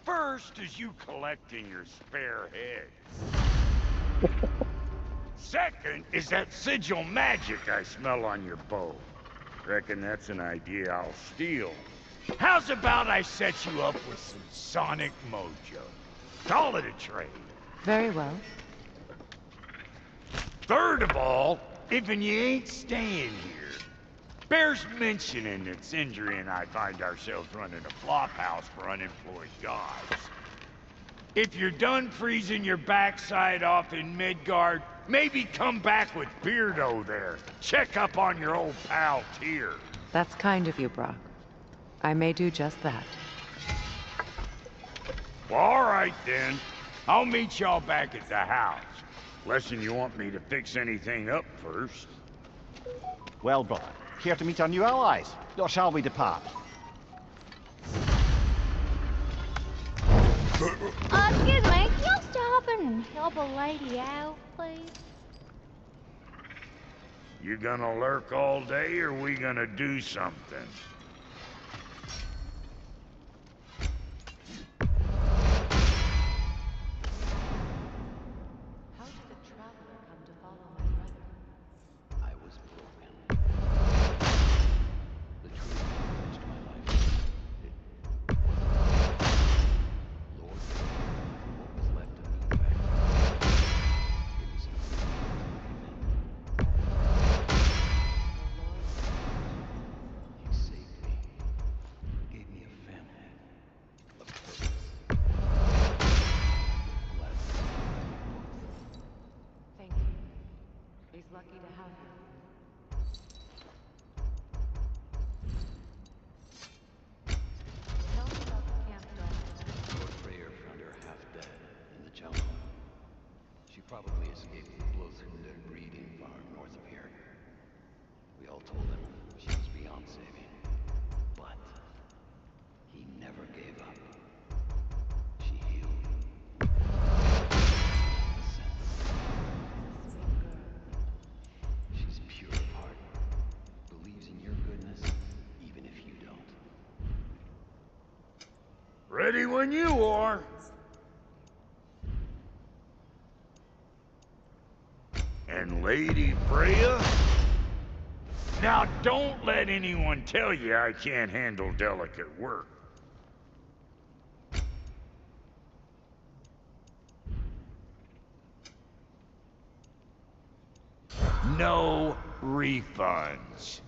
First is you collecting your spare heads. Second is that sigil magic I smell on your bow. Reckon that's an idea I'll steal. How's about I set you up with some sonic mojo? Call it a trade. Very well. Third of all, if you ain't staying here, bears mentioning that Sindri and I find ourselves running a flop house for unemployed gods. If you're done freezing your backside off in Midgard, maybe come back with Beardo there. Check up on your old pal Tyr. That's kind of you, Brock. I may do just that. Well, all right then. I'll meet y'all back at the house. Unless you want me to fix anything up first. Well, brother, here to meet our new allies, or shall we depart? Excuse me, can y'all stop and help a lady out, please? You gonna lurk all day, or we gonna do something? How did the traveler come to follow my brother? I was broken. The truth changed my life. Lord, what was left of me back then? It was easy to believe in. He saved me. Gave me a family. A purpose. Thank you. He's lucky to have you. Tell me about the camp dog. Lord Freyr found her half dead in the jungle. She probably escaped the Blothunde breeding far north of here. We all told him she was beyond saving. But he never gave up. She healed. The sense. Sweet girl. She's pure of heart. Believes in your goodness, even if you don't. Ready when you are. And Lady Freya? Now don't let anyone tell you I can't handle delicate work. No refunds.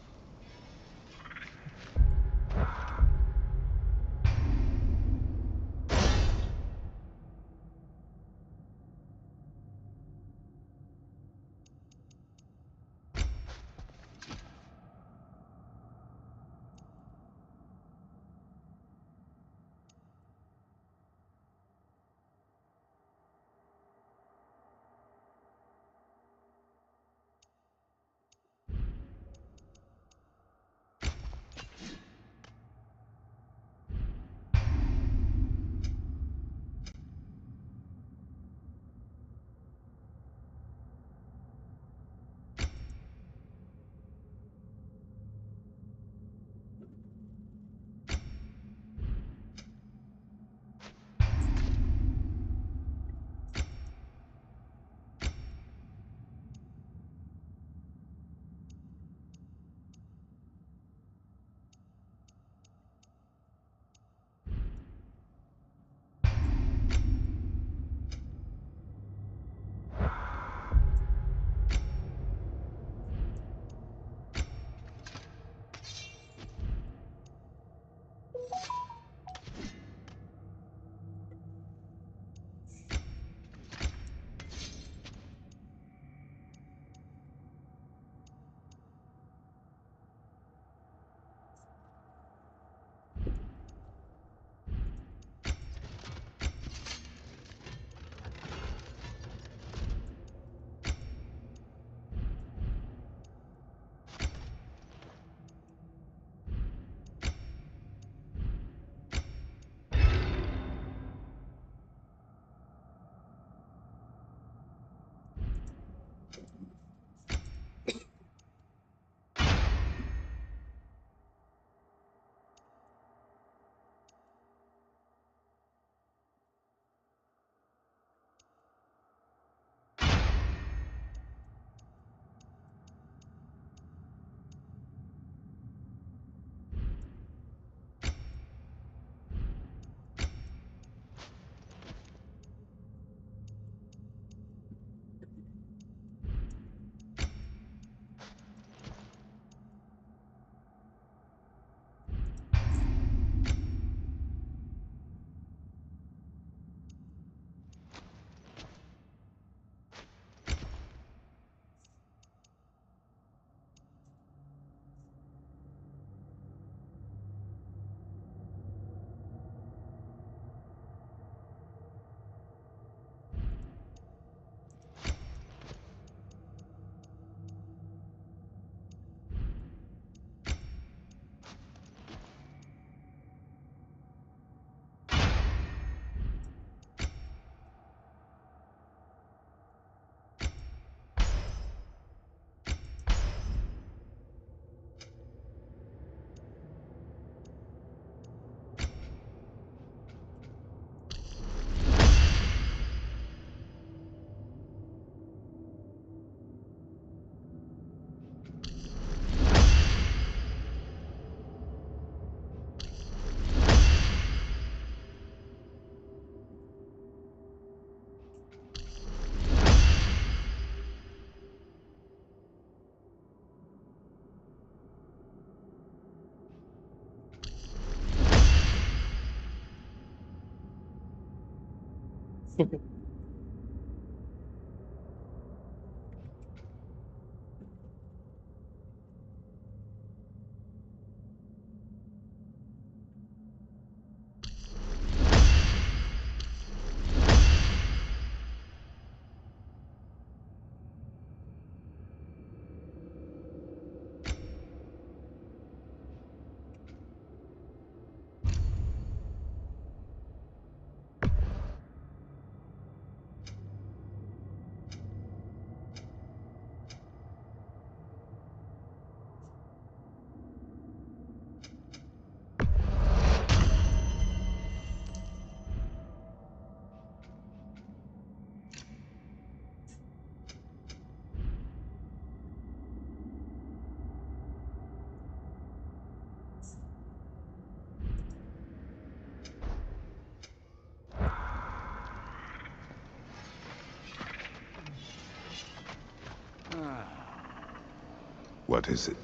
What is it?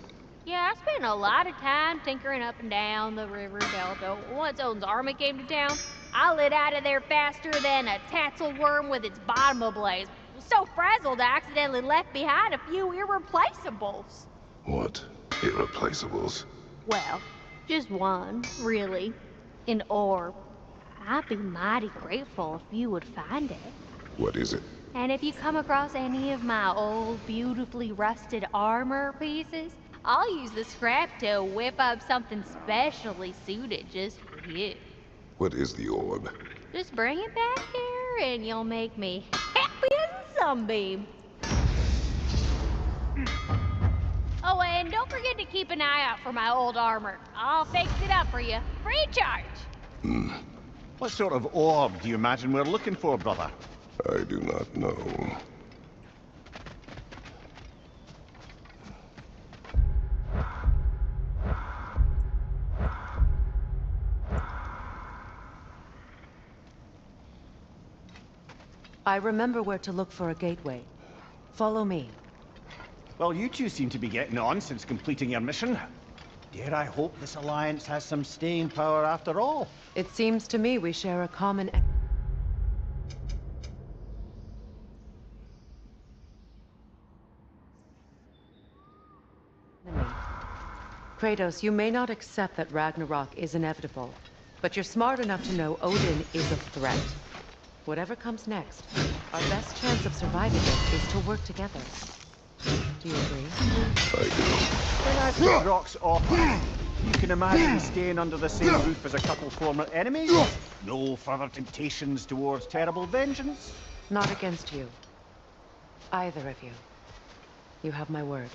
Yeah, I spent a lot of time tinkering up and down the river delta. Once Odin's army came to town, I lit out of there faster than a tassel worm with its bottom ablaze. So frazzled, I accidentally left behind a few irreplaceables. What? Irreplaceables? Well, just one, really. An orb. I'd be mighty grateful if you would find it. What is it? And if you come across any of my old, beautifully rusted armor pieces, I'll use the scrap to whip up something specially suited just for you. What is the orb? Just bring it back here and you'll make me happy as a sunbeam. Oh, and don't forget to keep an eye out for my old armor. I'll fix it up for you, free of charge. What sort of orb do you imagine we're looking for, brother? I do not know. I remember where to look for a gateway. Follow me. Well, you two seem to be getting on since completing your mission. Dare I hope this alliance has some staying power after all? It seems to me we share a common enemy. Kratos, you may not accept that Ragnarok is inevitable, but you're smart enough to know Odin is a threat. Whatever comes next, our best chance of surviving it is to work together. Do you agree? I do. Then as this rocks off, you can imagine staying under the same roof as a couple former enemies? No further temptations towards terrible vengeance? Not against you. Either of you. You have my word.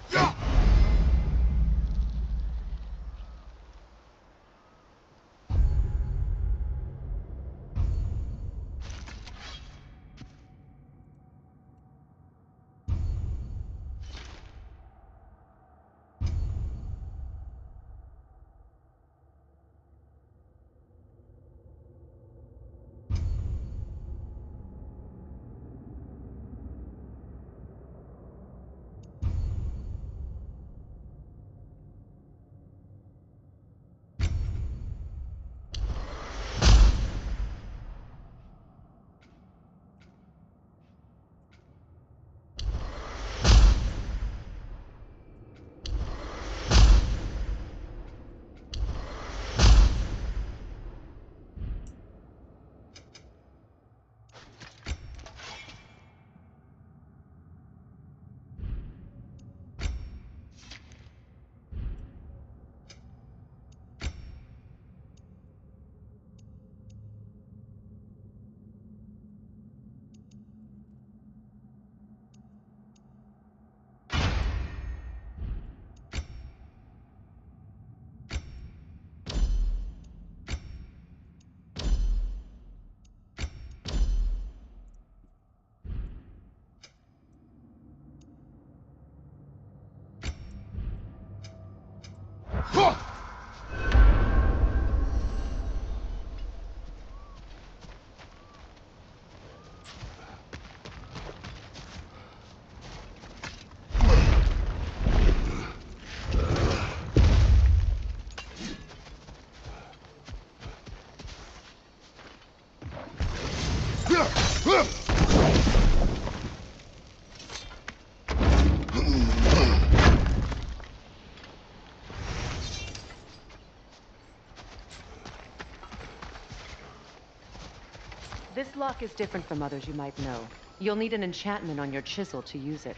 block is different from others you might know. You'll need an enchantment on your chisel to use it.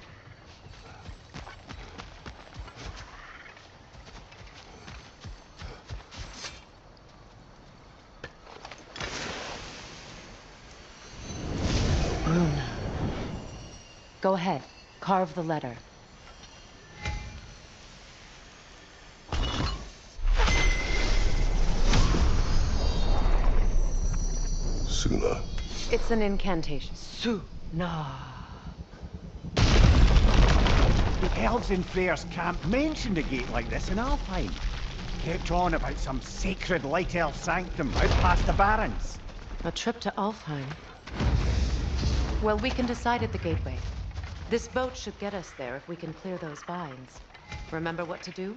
Rune. Go ahead. Carve the letter. Suna. It's an incantation. Suna. The elves in Freyr's camp mentioned a gate like this in Alfheim. Kept on about some sacred light elf sanctum out past the barrens. A trip to Alfheim. Well, we can decide at the gateway. This boat should get us there if we can clear those vines. Remember what to do?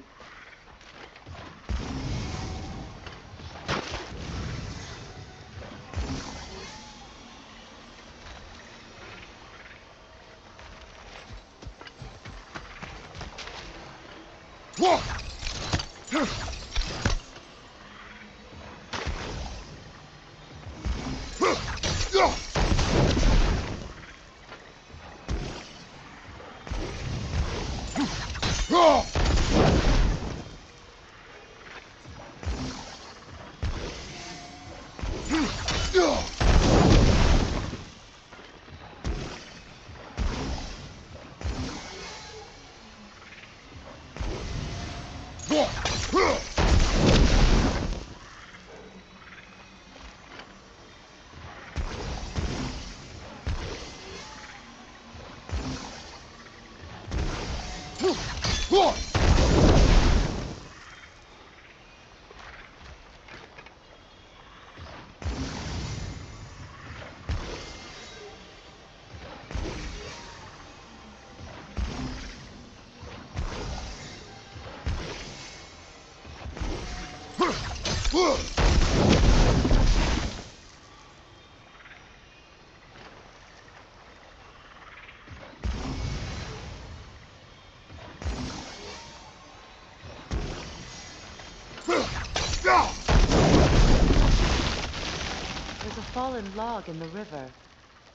There's a fallen log in the river.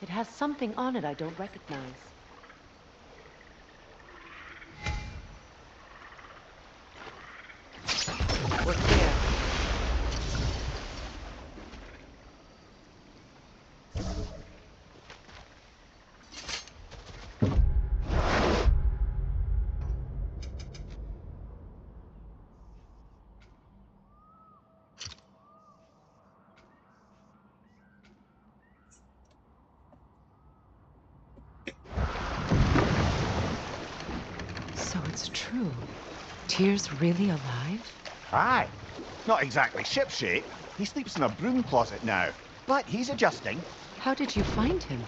It has something on it I don't recognize. We're clear. So it's true. Tyr's really alive? Aye. Not exactly shipshape. He sleeps in a broom closet now. But he's adjusting. How did you find him?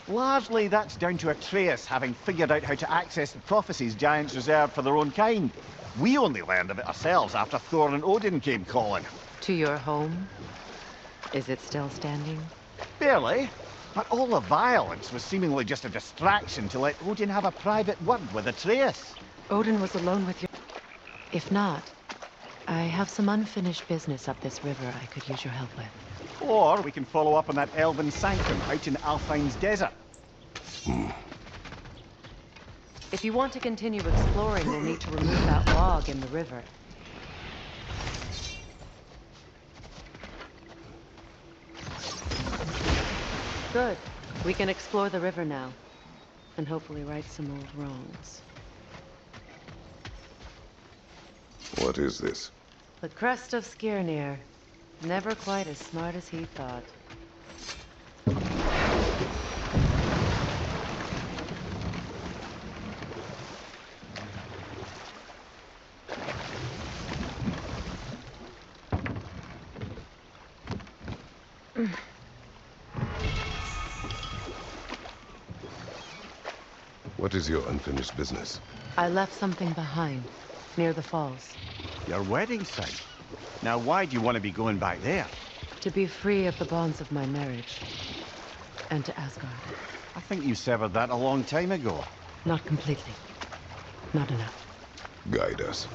Largely, that's down to Atreus having figured out how to access the prophecies giants reserved for their own kind. We only learned of it ourselves after Thor and Odin came calling. To your home? Is it still standing? Barely. But all the violence was seemingly just a distraction to let Odin have a private word with Atreus. Odin was alone with your... If not, I have some unfinished business up this river I could use your help with. Or we can follow up on that elven sanctum out in Alfheim's desert. If you want to continue exploring, we'll need to remove that log in the river. Good. We can explore the river now. And hopefully right some old wrongs. What is this? The crest of Skirnir. Never quite as smart as he thought. What is your unfinished business? I left something behind, near the falls. Your wedding site. Now why do you want to be going back there? To be free of the bonds of my marriage. And to Asgard. I think you severed that a long time ago. Not completely. Not enough. Guide us.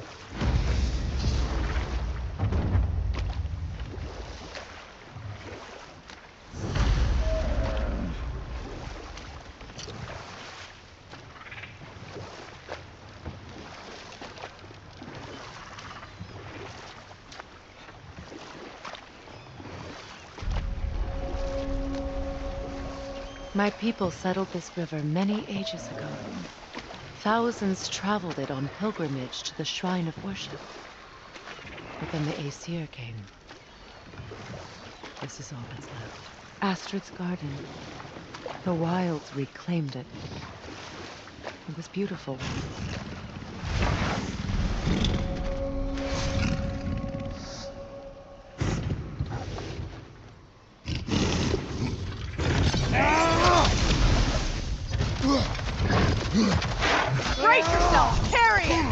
My people settled this river many ages ago. Thousands traveled it on pilgrimage to the shrine of worship. But then the Aesir came. This is all that's left. Astrid's garden. The wilds reclaimed it. It was beautiful. Brace yourself! Carry it!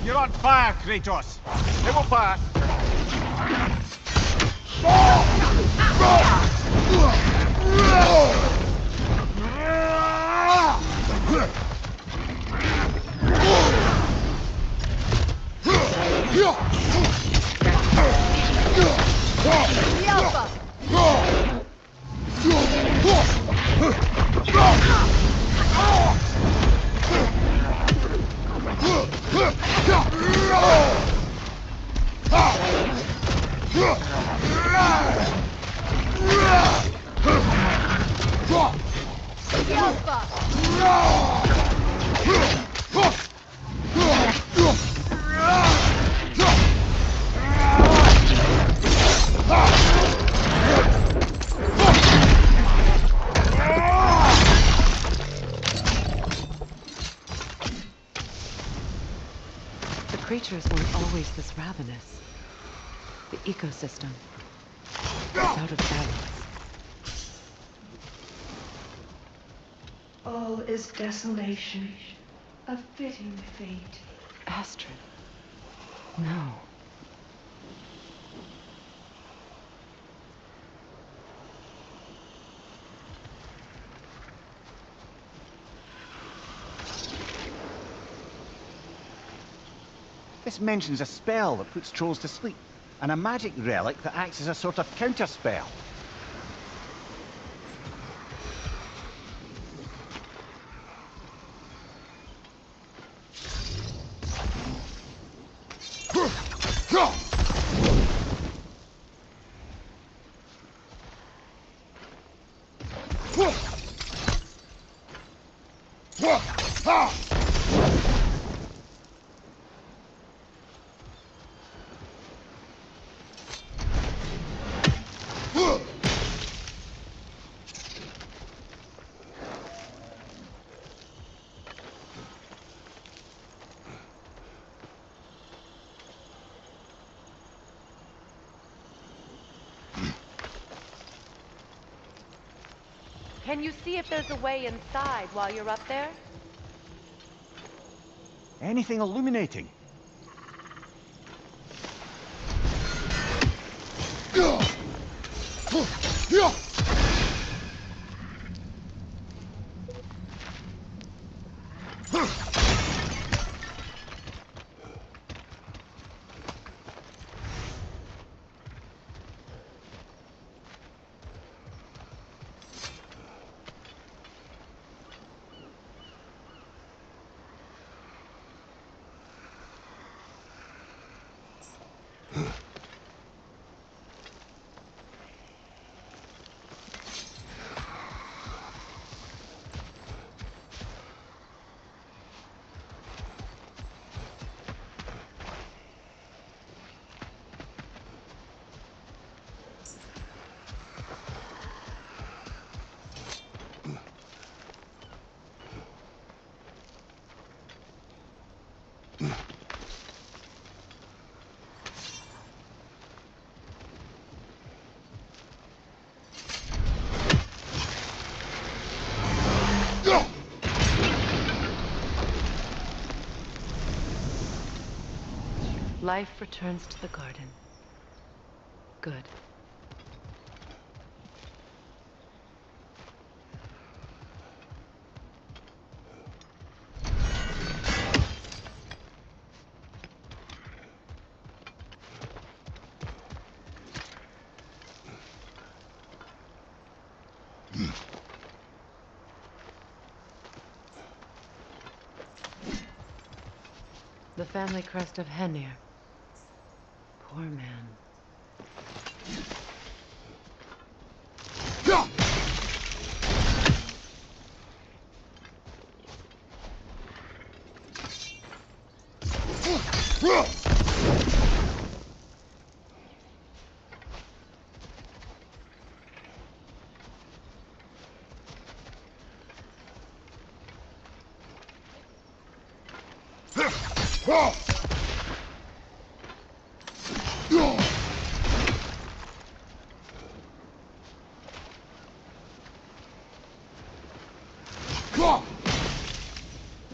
You're on fire, Kratos. It will pass. The creatures weren't always this ravenous. The ecosystem was out of balance. All is desolation, a fitting fate. Astrid. No. This mentions a spell that puts trolls to sleep, and a magic relic that acts as a sort of counterspell. Can you see if there's a way inside while you're up there? Anything illuminating? Life returns to the garden. Good. The family crest of Henir. Poor man.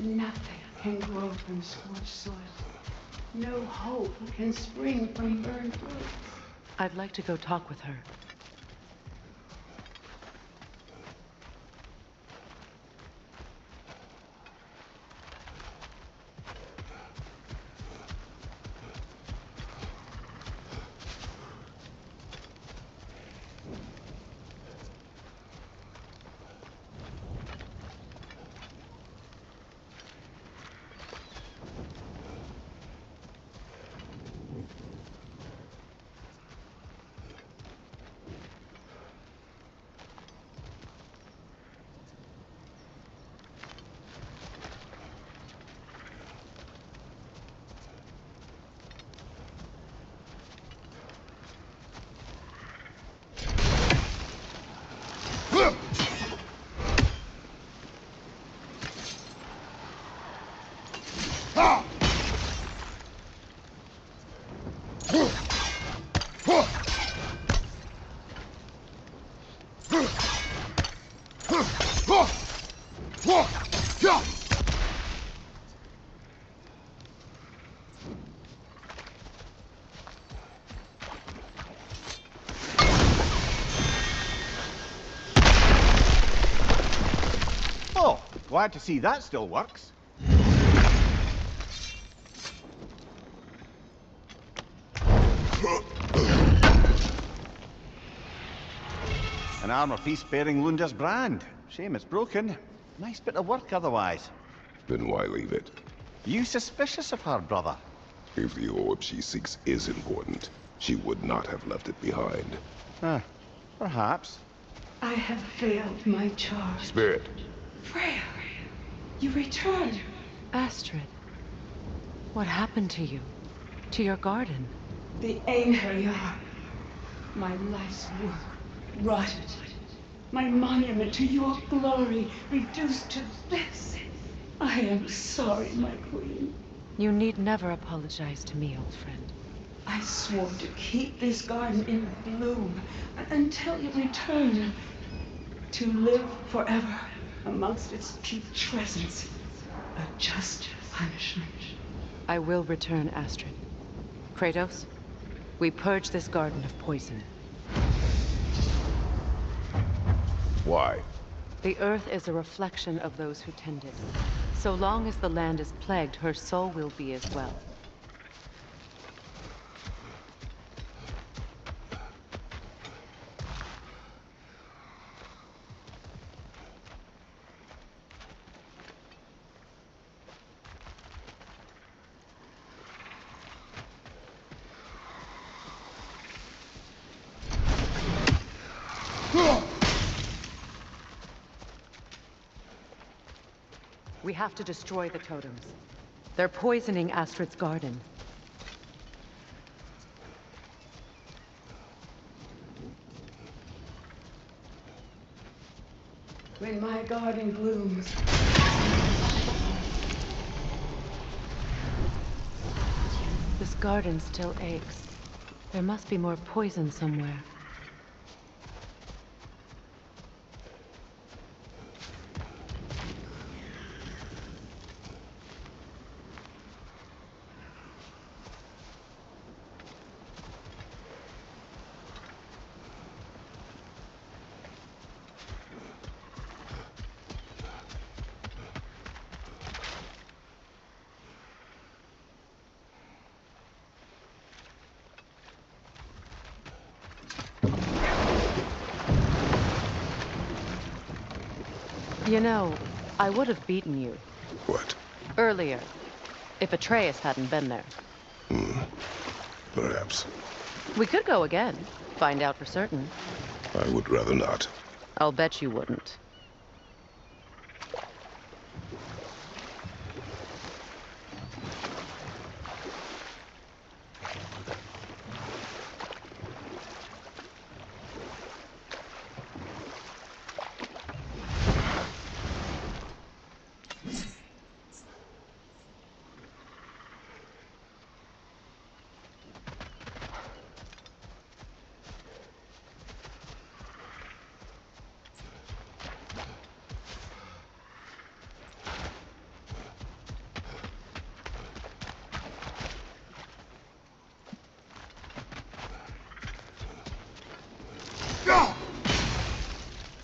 Nothing can grow from scorched soil. No hope can spring from burned roots. I'd like to go talk with her. Oh, glad to see that still works. An armor piece bearing Lunda's brand. Shame it's broken. Nice bit of work otherwise. Then why leave it? You suspicious of her, brother? If the orb she seeks is important, she would not have left it behind. Perhaps. I have failed my charge. Spirit. Freya, you return. Astrid, what happened to you? To your garden? The Einherjar. My life's work rotted. My monument to your glory reduced to this. I am sorry, my queen. You need never apologize to me, old friend. I swore to keep this garden in bloom until you return. To live forever amongst its putrescence. A just punishment. I will return, Astrid. Kratos, we purge this garden of poison. Why? The earth is a reflection of those who tend it. So long as the land is plagued, her soul will be as well. We have to destroy the totems. They're poisoning Astrid's garden. When my garden blooms, This garden still aches. There must be more poison somewhere. You know, I would have beaten you What? earlier if Atreus hadn't been there. Perhaps. We could go again, find out for certain. I would rather not. I'll bet you wouldn't.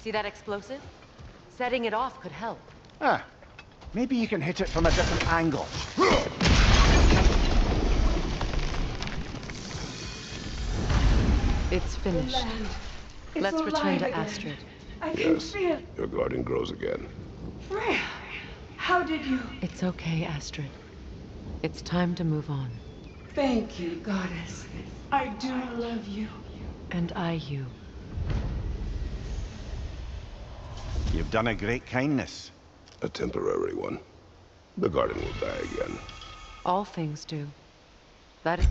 See that explosive? Setting it off could help. Ah, maybe you can hit it from a different angle. It's finished. Land. It's Let's return alive to again. Astrid. I can Yes. feel it. Your garden grows again. Freya, how did you? It's okay, Astrid. It's time to move on. Thank you, goddess. I do love you. And I you. You've done a great kindness. A temporary one. The garden will die again. All things do. That is...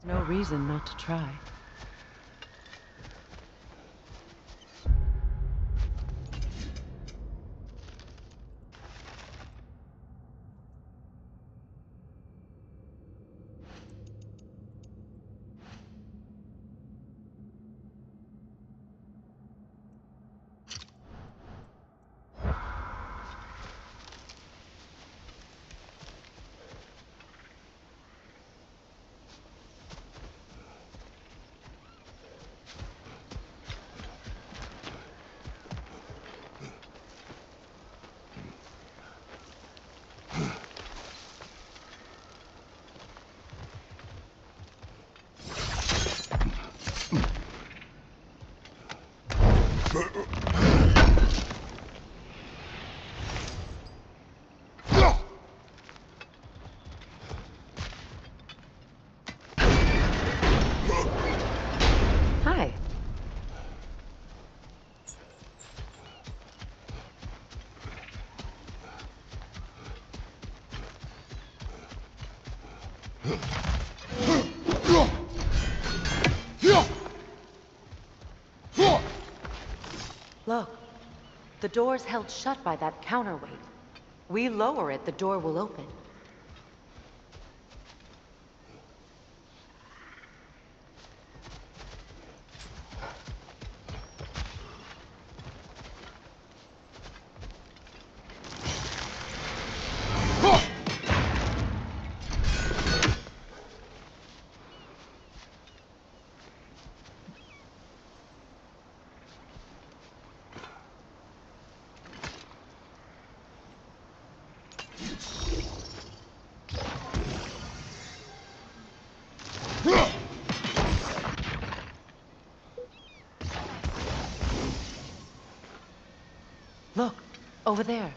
no reason not to try. Hi. Look, the door's held shut by that counterweight. We lower it, the door will open. Look, over there.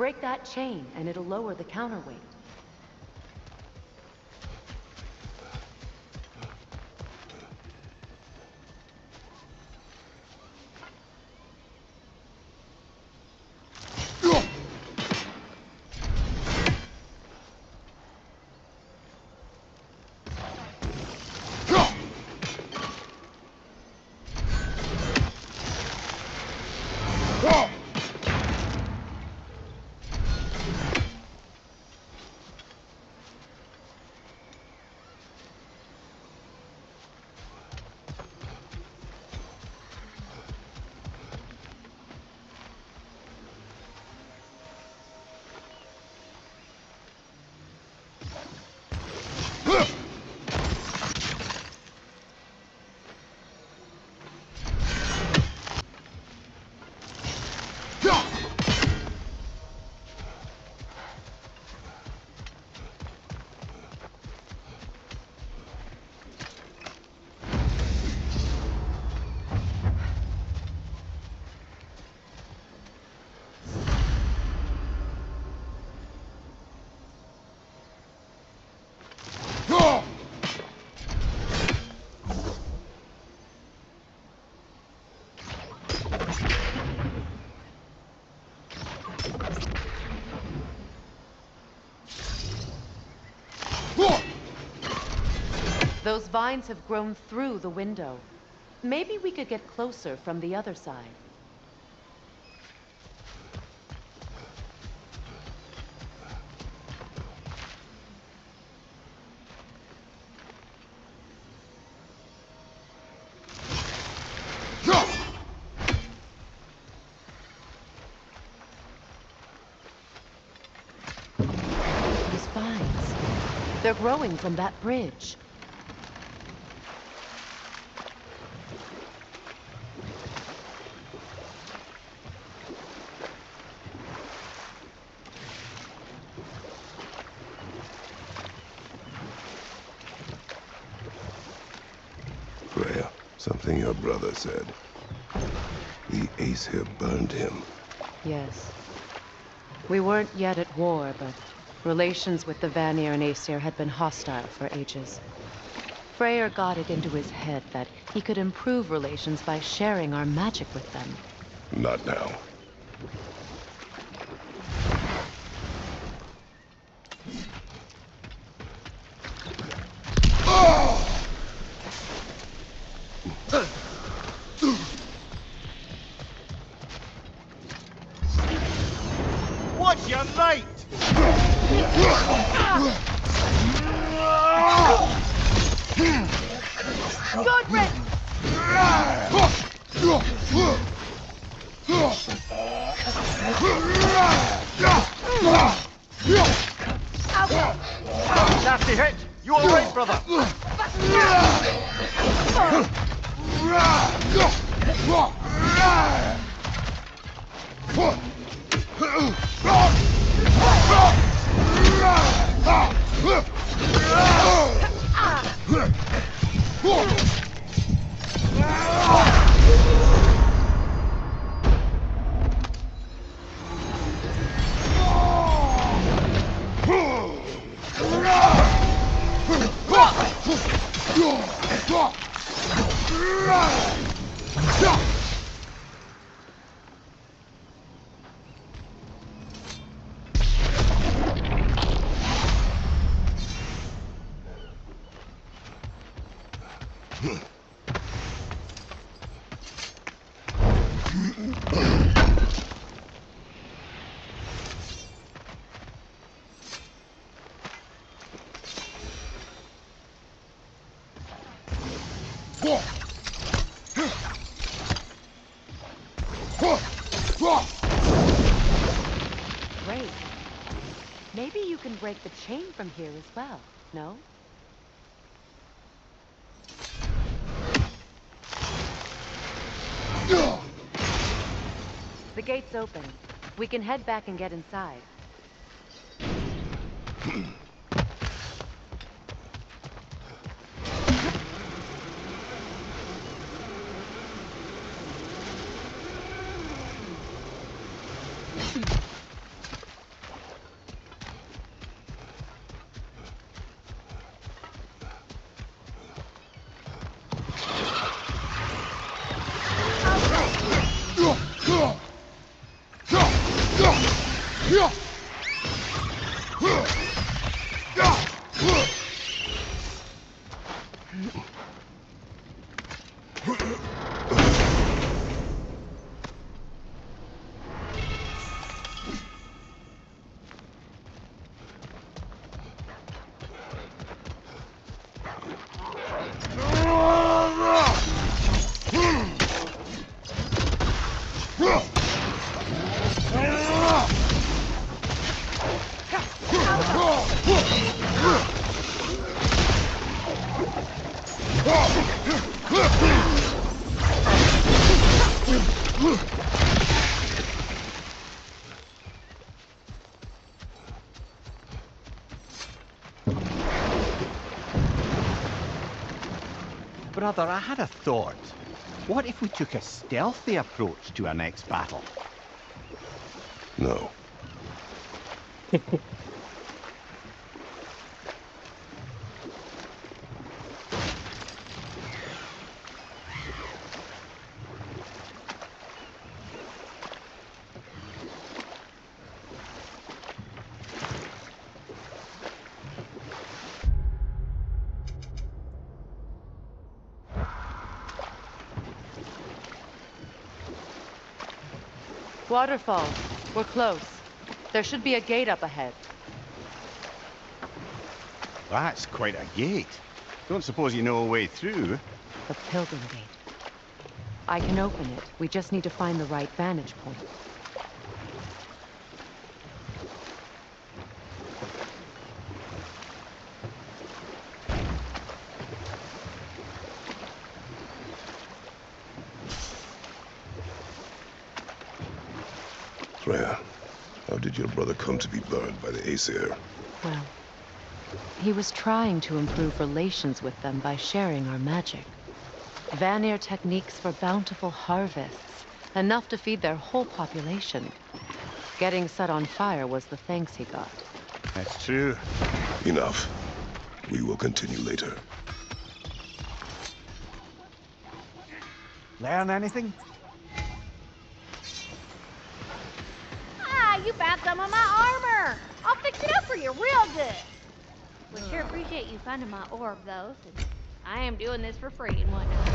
Break that chain, and it'll lower the counterweight. Those vines have grown through the window. Maybe we could get closer from the other side. These vines, they're growing from that bridge. Something your brother said. The Aesir burned him. Yes. We weren't yet at war, but relations with the Vanir and Aesir had been hostile for ages. Freyr got it into his head that he could improve relations by sharing our magic with them. Not now. What's your mate? Good riddance! Nasty hit! You all right, brother? Great. Maybe you can break the chain from here as well, no? The gate's open. We can head back and get inside. Brother, I had a thought. What if we took a stealthy approach to our next battle? No. Waterfall. We're close. There should be a gate up ahead. That's quite a gate. Don't suppose you know a way through? The Pilgrim Gate. I can open it. We just need to find the right vantage point. Freya, how did your brother come to be burned by the Aesir? Well, he was trying to improve relations with them by sharing our magic. Vanir techniques for bountiful harvests, enough to feed their whole population. Getting set on fire was the thanks he got. That's true. Enough. We will continue later. Learn anything? Ah, you found some of my armor. I'll fix it up for you real good. Would sure appreciate you finding my orb, though, since I am doing this for free and whatnot.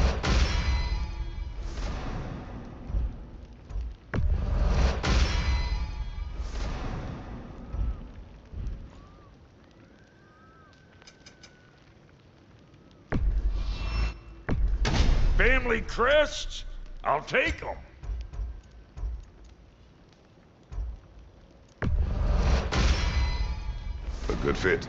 Family crests? I'll take them. A good fit.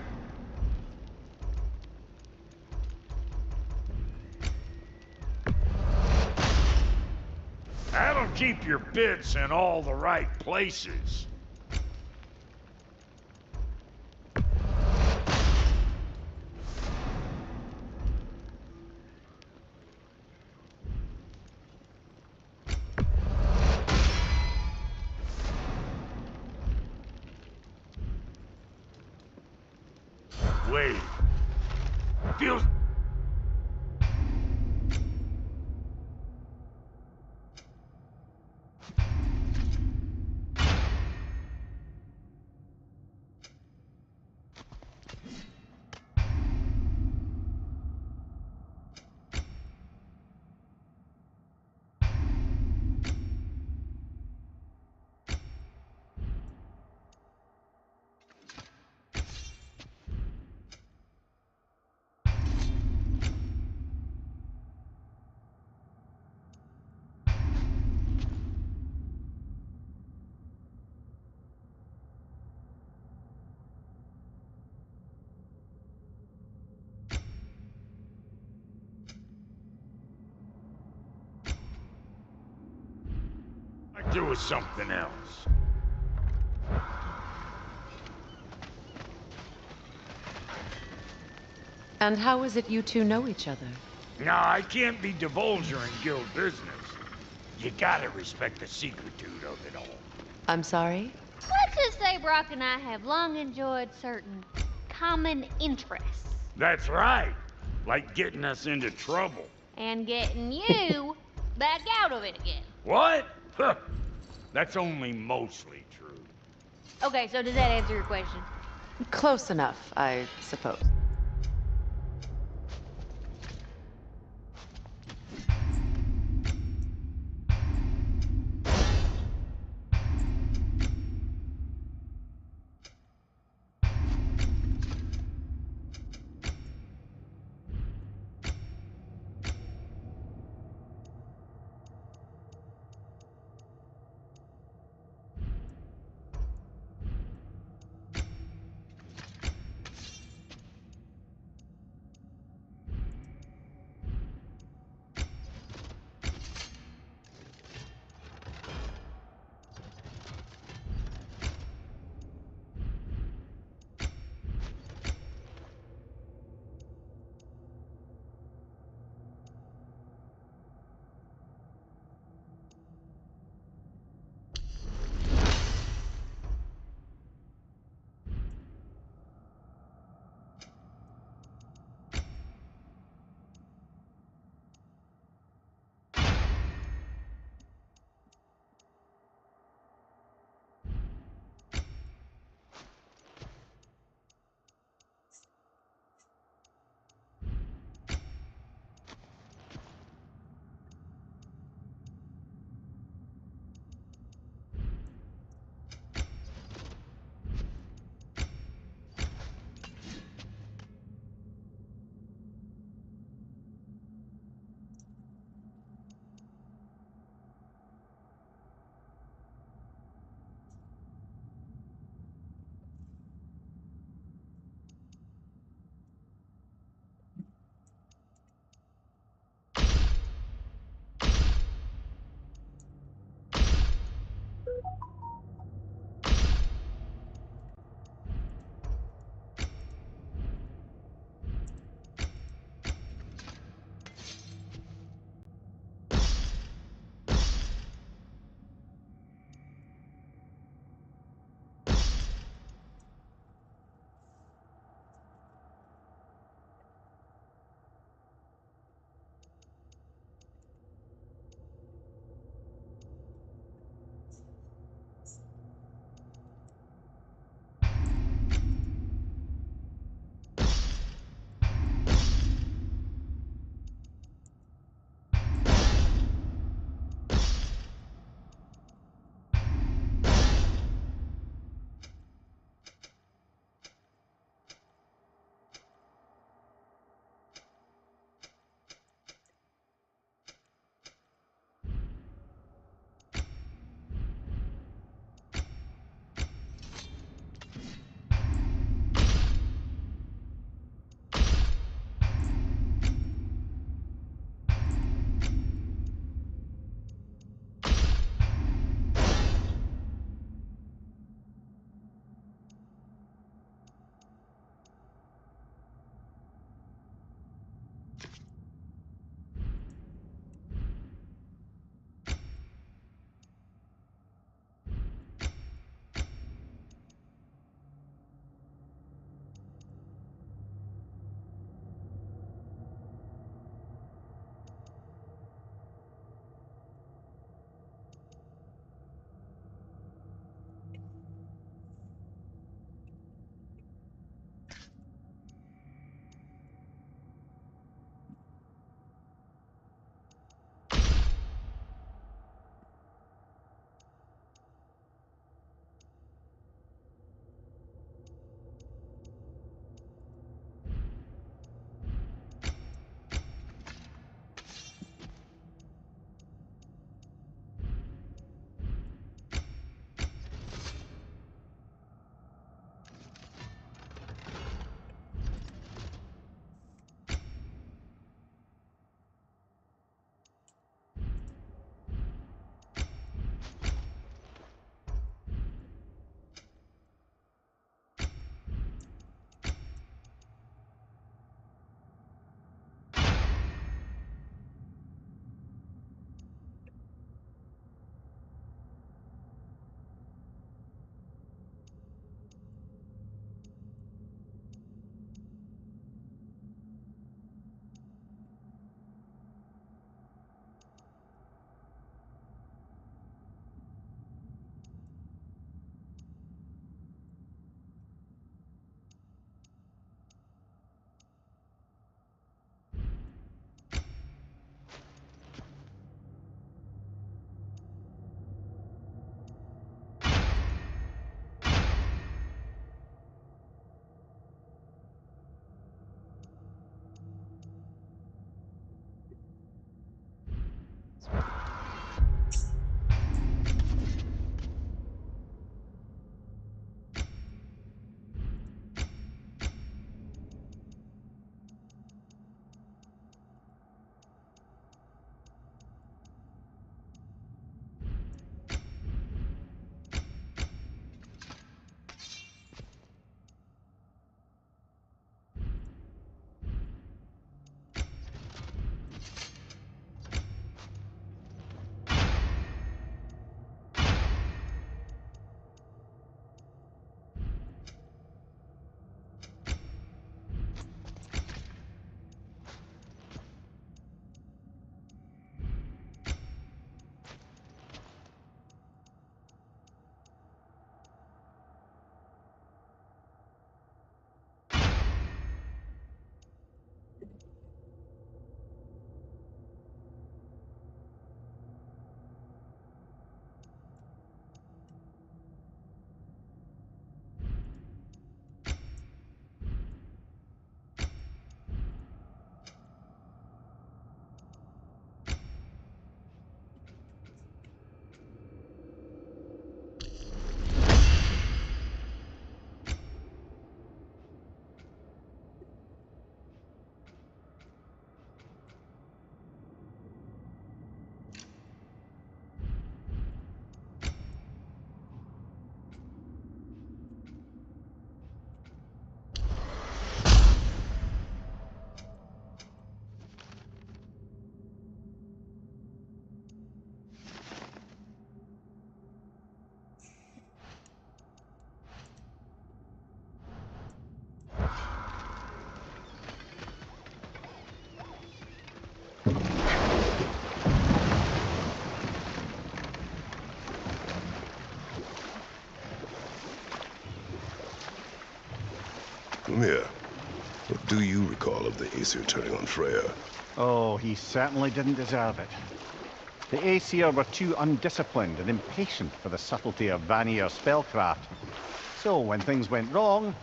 That'll keep your bits in all the right places. Wait. Feels... I do with something else. And how is it you two know each other? No, I can't be divulging guild business. You gotta respect the secretude of it all. I'm sorry? Let's just say Brock and I have long enjoyed certain common interests. That's right. Like getting us into trouble. And getting you back out of it again. What? Huh. That's only mostly true. Okay, so does that answer your question? Close enough, I suppose. Come here. What do you recall of the Aesir turning on Freya? Oh, he certainly didn't deserve it. The Aesir were too undisciplined and impatient for the subtlety of Vanir spellcraft. So when things went wrong,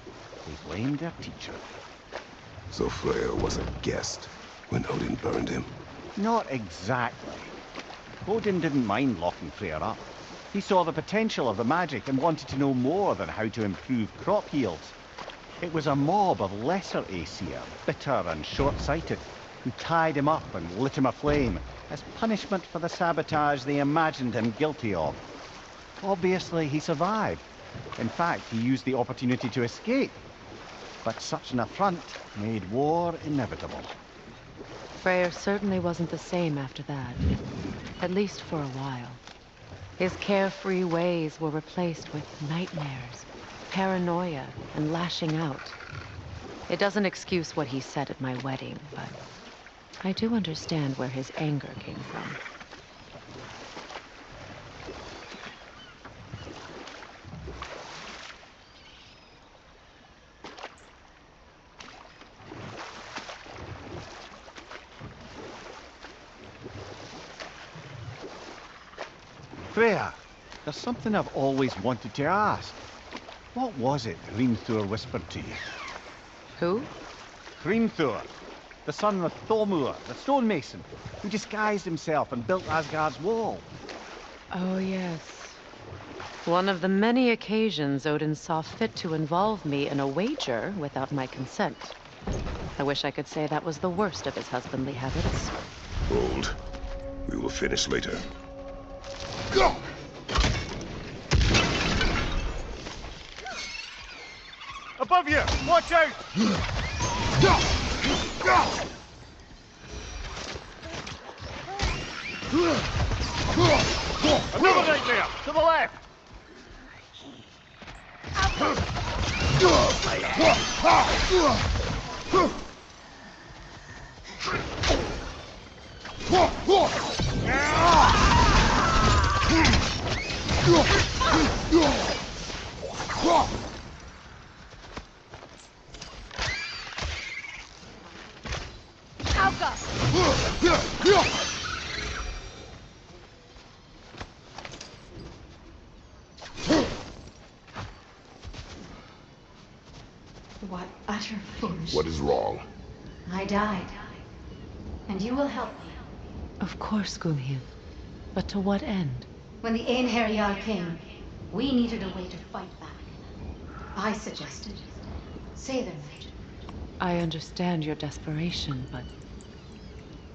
they blamed their teacher. So Freya was a guest when Odin burned him? Not exactly. Odin didn't mind locking Freya up. He saw the potential of the magic and wanted to know more than how to improve crop yields. It was a mob of lesser Aesir, bitter and short-sighted, who tied him up and lit him aflame as punishment for the sabotage they imagined him guilty of. Obviously, he survived. In fact, he used the opportunity to escape. But such an affront made war inevitable. Freyr certainly wasn't the same after that, at least for a while. His carefree ways were replaced with nightmares, paranoia, and lashing out. It doesn't excuse what he said at my wedding, but I do understand where his anger came from. Freya, there's something I've always wanted to ask. What was it Hrimthur whispered to you? Who? Hrimthur, the son of Thormur, the stonemason, who disguised himself and built Asgard's wall. Oh, yes. One of the many occasions Odin saw fit to involve me in a wager without my consent. I wish I could say that was the worst of his husbandly habits. Hold. We will finish later. Go! Above you! Watch out! Go! Go! Another nightmare! To the left! What utter foolishness. What is wrong? I died. And you will help me. Of course, Gunhild. But to what end? When the Einherjar came, we needed a way to fight back. I suggested say their magic. I understand your desperation, but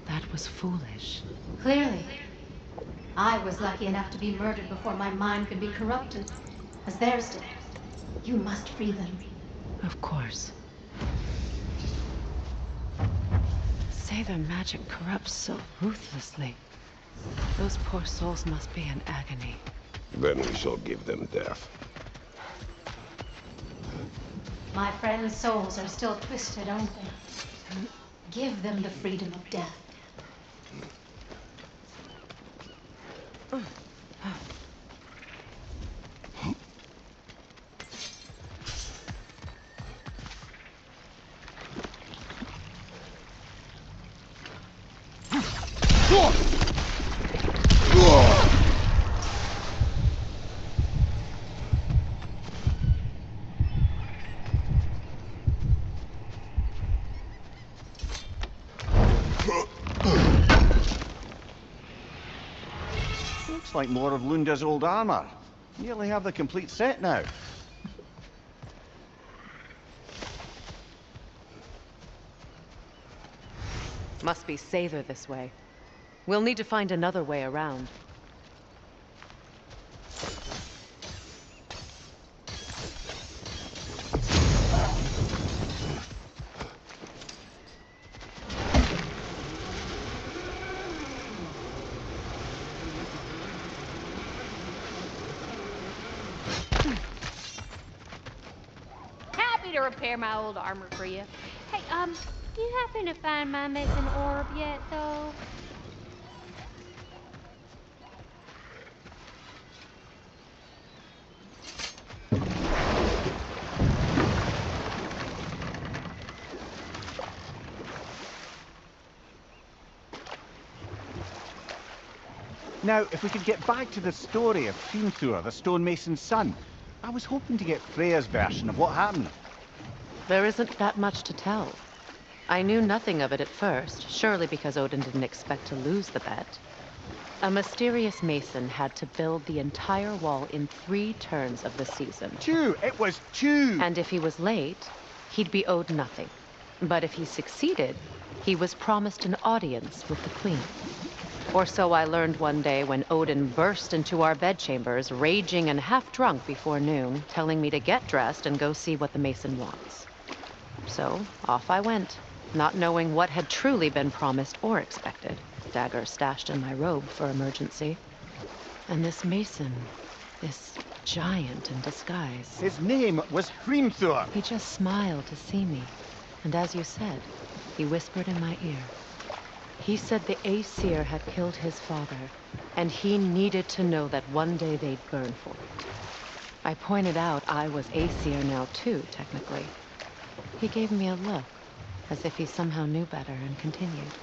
that was foolish. Clearly. I was lucky enough to be murdered before my mind could be corrupted, as theirs did. You must free them. Of course. Say their magic corrupts so ruthlessly. Those poor souls must be in agony. Then we shall give them death. My friends' souls are still twisted, aren't they? Give them the freedom of death. Looks like more of Lunda's old armor. Nearly have the complete set now. Must be Sather this way. We'll need to find another way around. Happy to repair my old armor for you. Hey, do you happen to find my missing orb yet, though? Now, if we could get back to the story of Hrimthur, the stonemason's son. I was hoping to get Freya's version of what happened. There isn't that much to tell. I knew nothing of it at first, surely because Odin didn't expect to lose the bet. A mysterious mason had to build the entire wall in 3 turns of the season. 2! It was 2! And if he was late, he'd be owed nothing. But if he succeeded, he was promised an audience with the queen. Or so I learned one day when Odin burst into our bedchambers, raging and half-drunk before noon, telling me to get dressed and go see what the mason wants. So, off I went, not knowing what had truly been promised or expected, dagger stashed in my robe for emergency. And this mason, this giant in disguise... His name was Hrimthur! He just smiled to see me, and as you said, he whispered in my ear. He said the Aesir had killed his father, and he needed to know that one day they'd burn for it. I pointed out I was Aesir now too, technically. He gave me a look, as if he somehow knew better, and continued.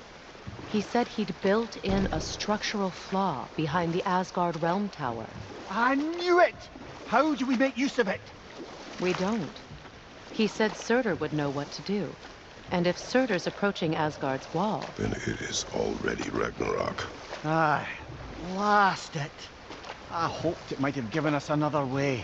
He said he'd built in a structural flaw behind the Asgard Realm Tower. I knew it! How do we make use of it? We don't. He said Surtur would know what to do. And if Surtur's approaching Asgard's wall... Then it is already Ragnarok. Aye, blast it. I hoped it might have given us another way.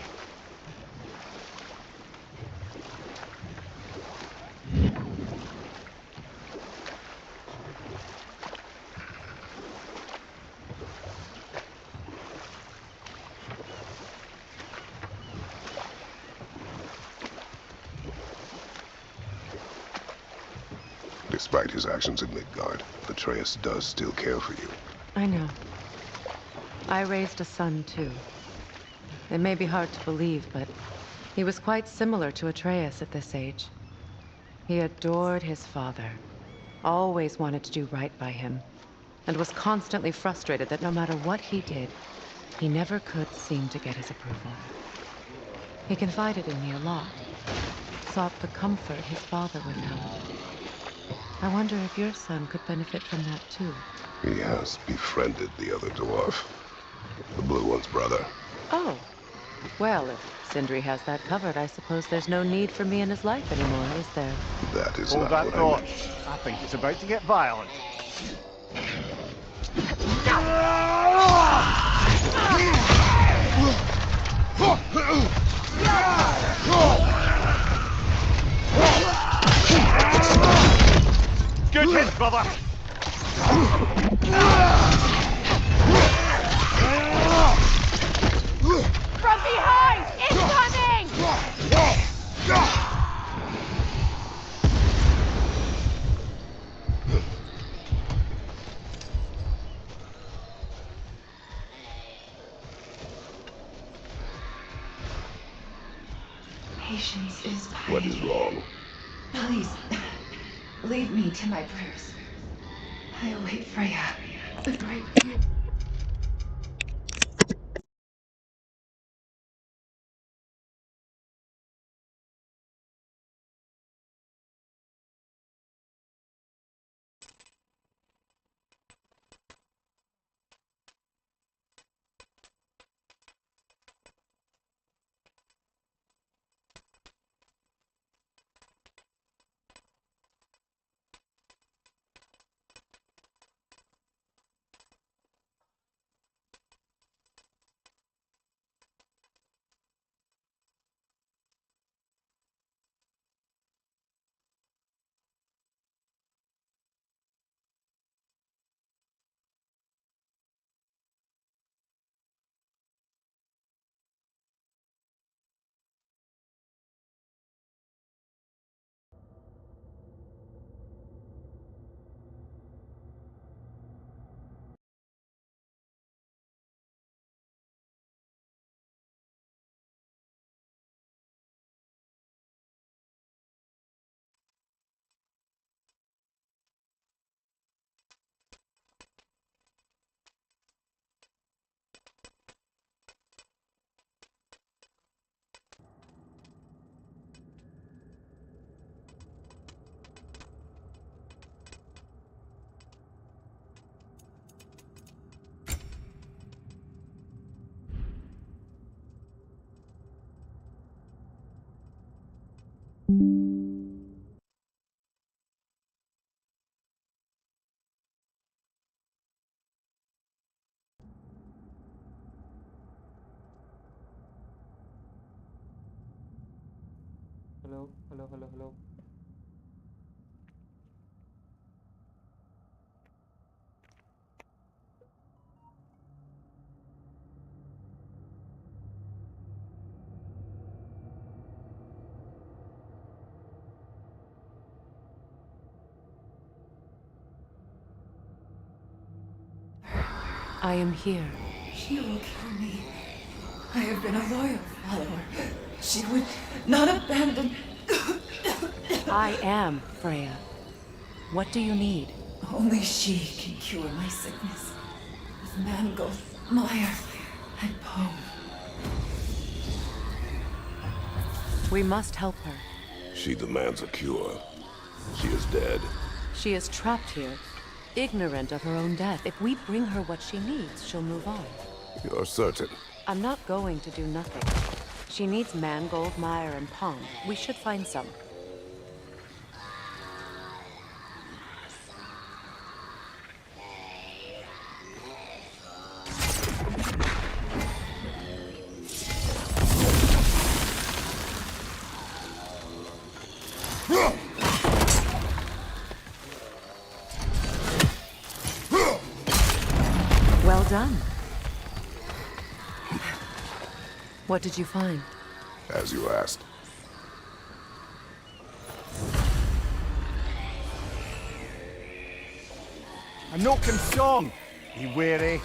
Despite his actions in Midgard, Atreus does still care for you. I know. I raised a son, too. It may be hard to believe, but he was quite similar to Atreus at this age. He adored his father, always wanted to do right by him, and was constantly frustrated that no matter what he did, he never could seem to get his approval. He confided in me a lot, sought the comfort his father would know. I wonder if your son could benefit from that, too. He has befriended the other dwarf. The blue one's brother. Oh. Well, if Sindri has that covered, I suppose there's no need for me in his life anymore, is there? That is Hold not that what thought. I meant. I think it's about to get violent. Good hit, brother! From behind! Incoming! Patience is What is wrong? Please, leave me to my prayers. I await Freya, the great... Hello, hello, hello, hello. I am here. She will kill me. I have been a loyal follower. She would not abandon. I am Freya. What do you need? Only she can cure my sickness. With mangold, mire, and poem. We must help her. She demands a cure. She is dead. She is trapped here, ignorant of her own death. If we bring her what she needs, she'll move on. You're certain? I'm not going to do nothing. She needs mangold, mire, and pong. We should find some. Well done. What did you find? As you asked. A knocking song! Be wary.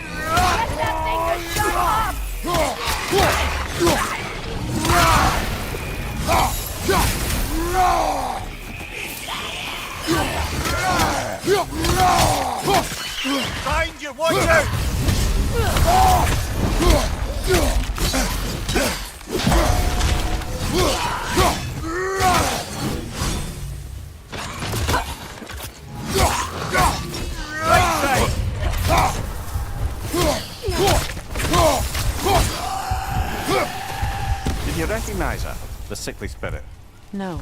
Get that thing to shut up! Find you, watch out! Did you recognize her? The sickly spirit? No.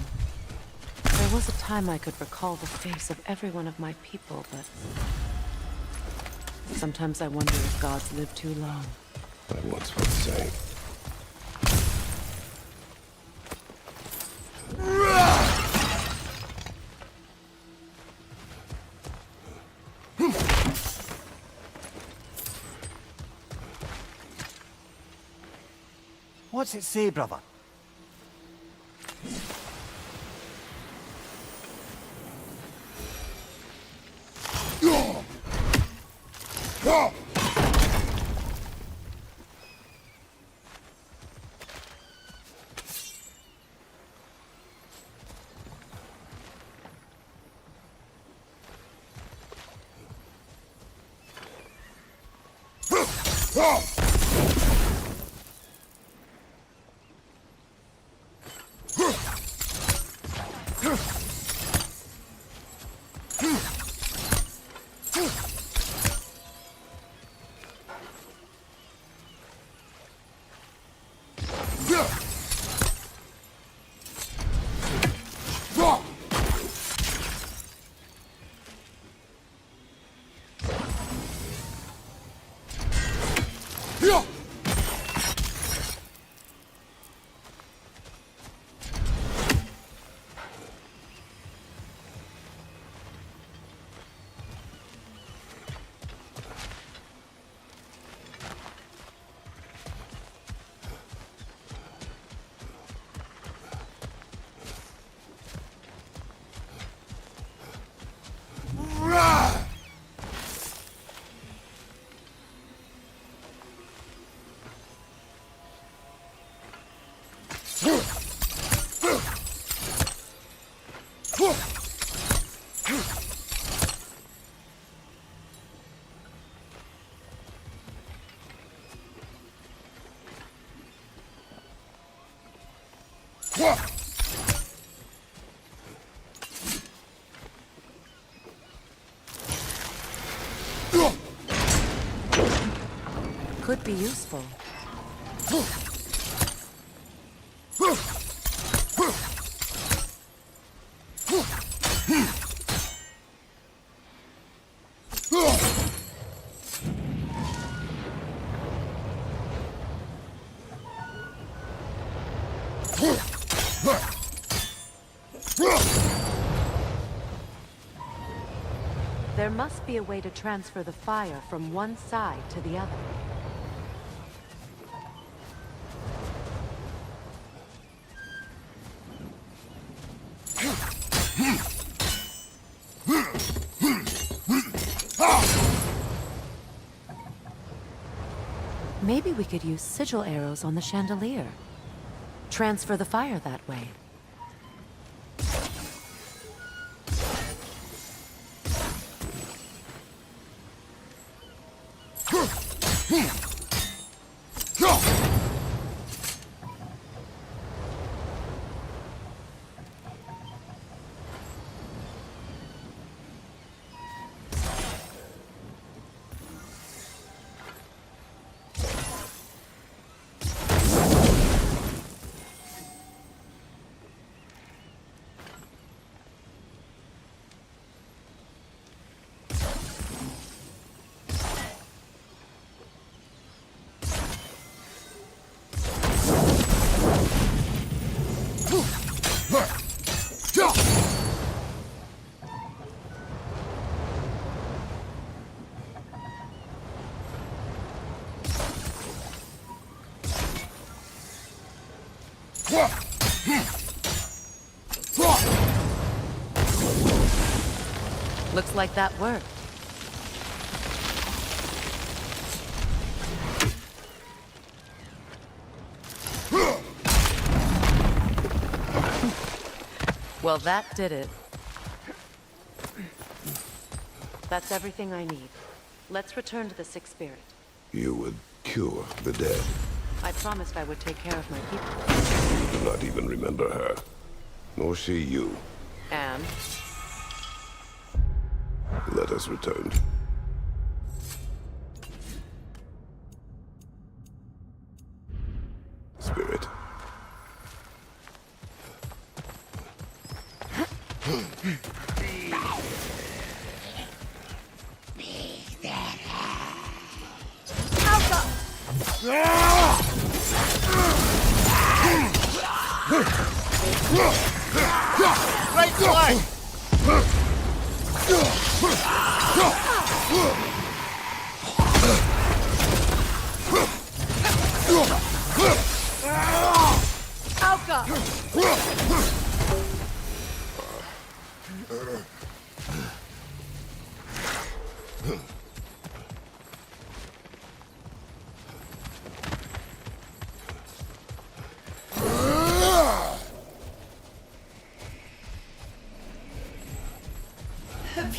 There was a time I could recall the face of every one of my people, but... sometimes I wonder if gods live too long. I once felt the same. What's it say, brother? could be useful. There must be a way to transfer the fire from one side to the other. Maybe we could use sigil arrows on the chandelier. Transfer the fire that way. Looks like that worked. Well, that did it. That's everything I need. Let's return to the Sixth Spirit. You would cure the dead. I promised I would take care of my people. You do not even remember her. Nor she you. And? Let us return. Spirit. Right leg!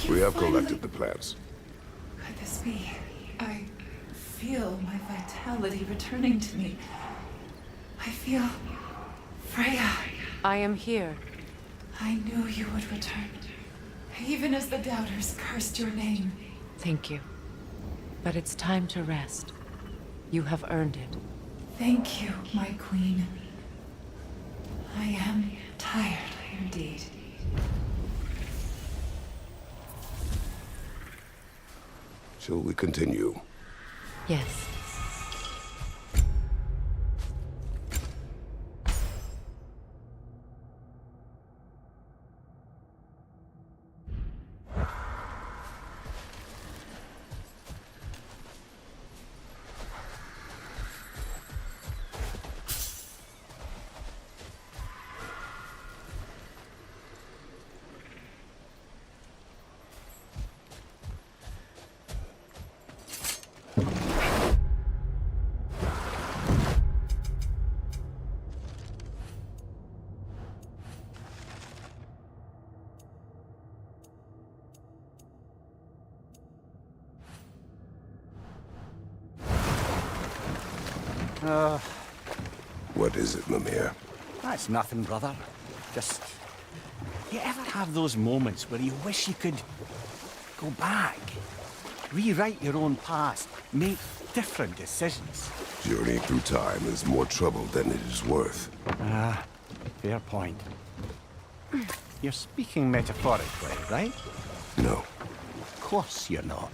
We have collected the plants. Could this be? I feel my vitality returning to me. I feel Freya. I am here. I knew you would return, even as the doubters cursed your name. Thank you. But it's time to rest. You have earned it. Thank you, my queen. I am tired indeed. Shall we continue? Yes. What is it, Mimir? That's nothing, brother. Just... You ever have those moments where you wish you could go back? rewrite your own past, make different decisions. Journey through time is more trouble than it is worth. Ah, fair point. You're speaking metaphorically, right? No. Of course you're not.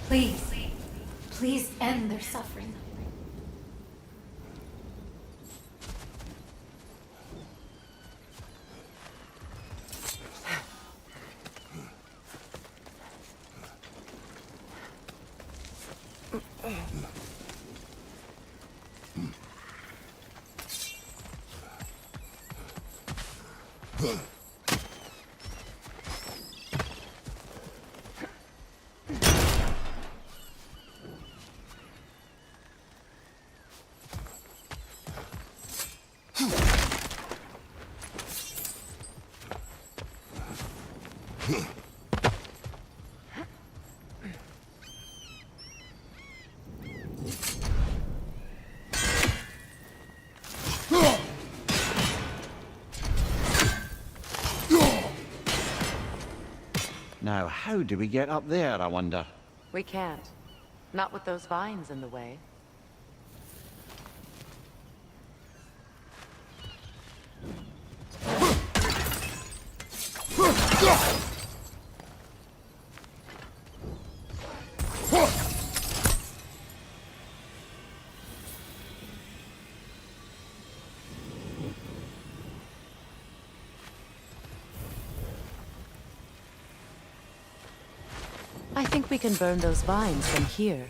Please, please end their suffering. Now, how do we get up there, I wonder? We can't. Not with those vines in the way. I think we can burn those vines from here.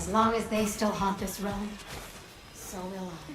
As long as they still haunt this realm, so will I.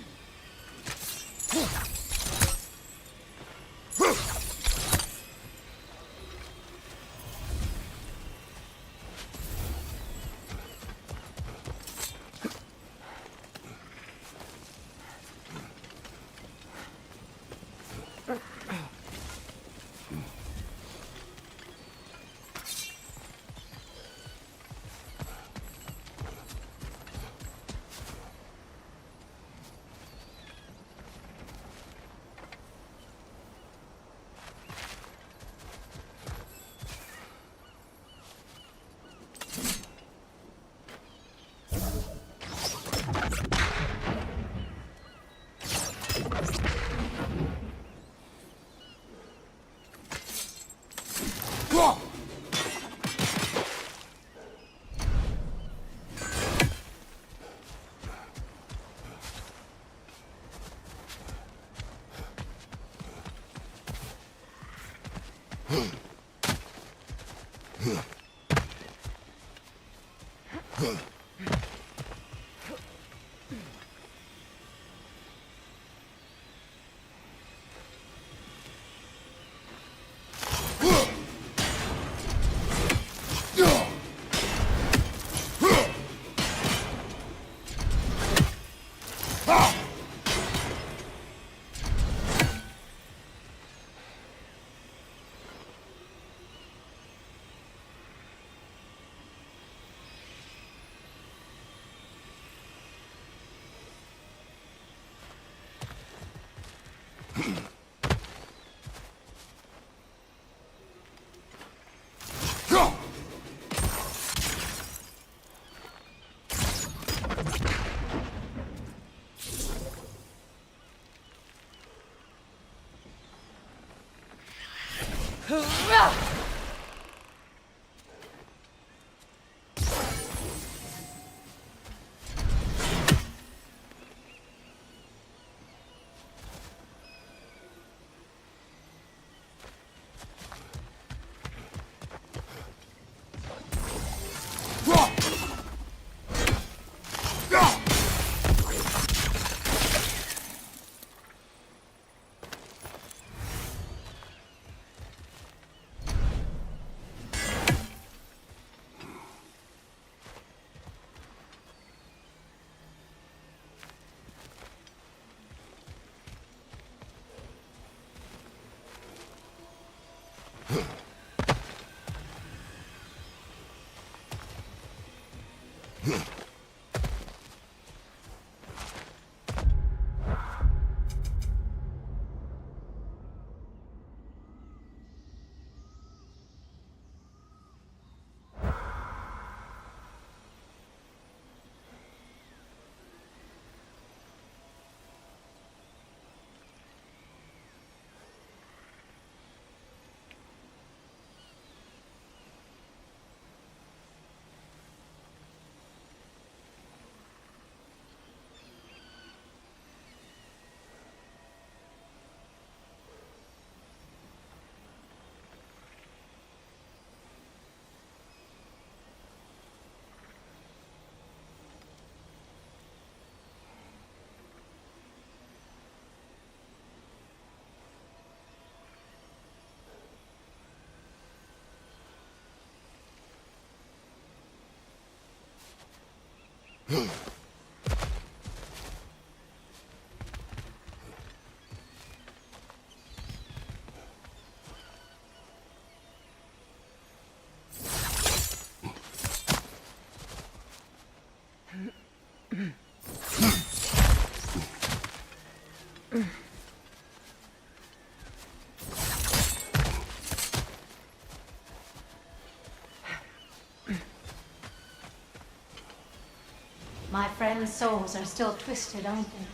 My friends' souls are still twisted, aren't they?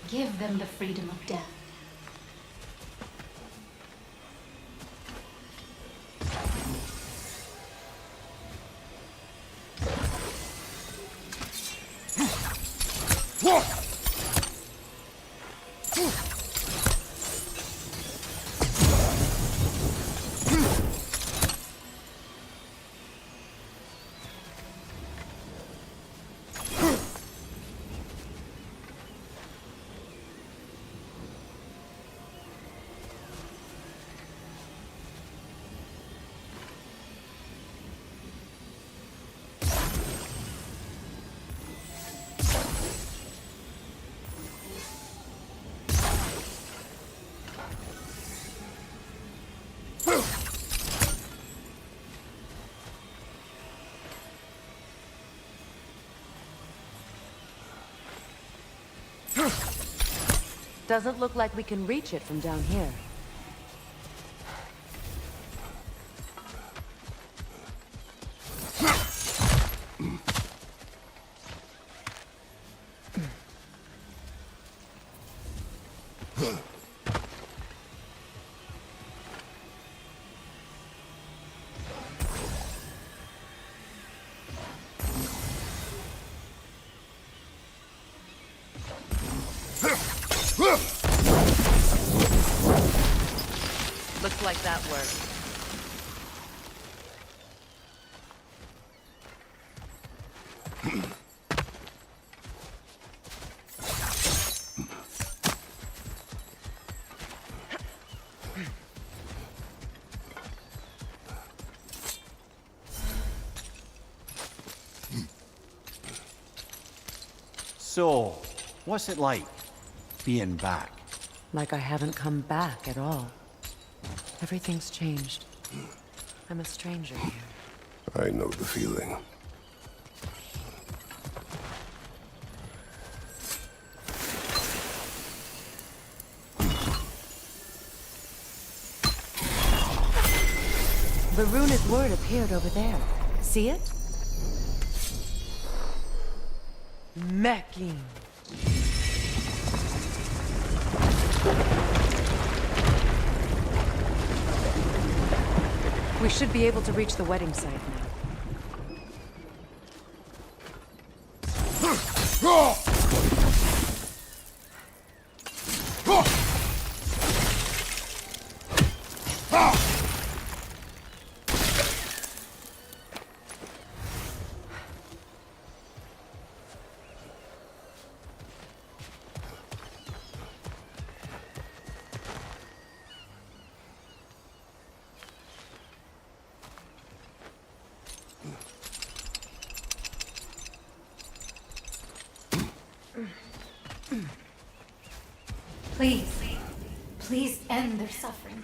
Give them the freedom of death. Doesn't look like we can reach it from down here. Looks like that worked. So, what's it like, being back? Like I haven't come back at all. Everything's changed. I'm a stranger here. I know the feeling. The runic word appeared over there. See it? Mecking. We should be able to reach the wedding site now. Please end their suffering.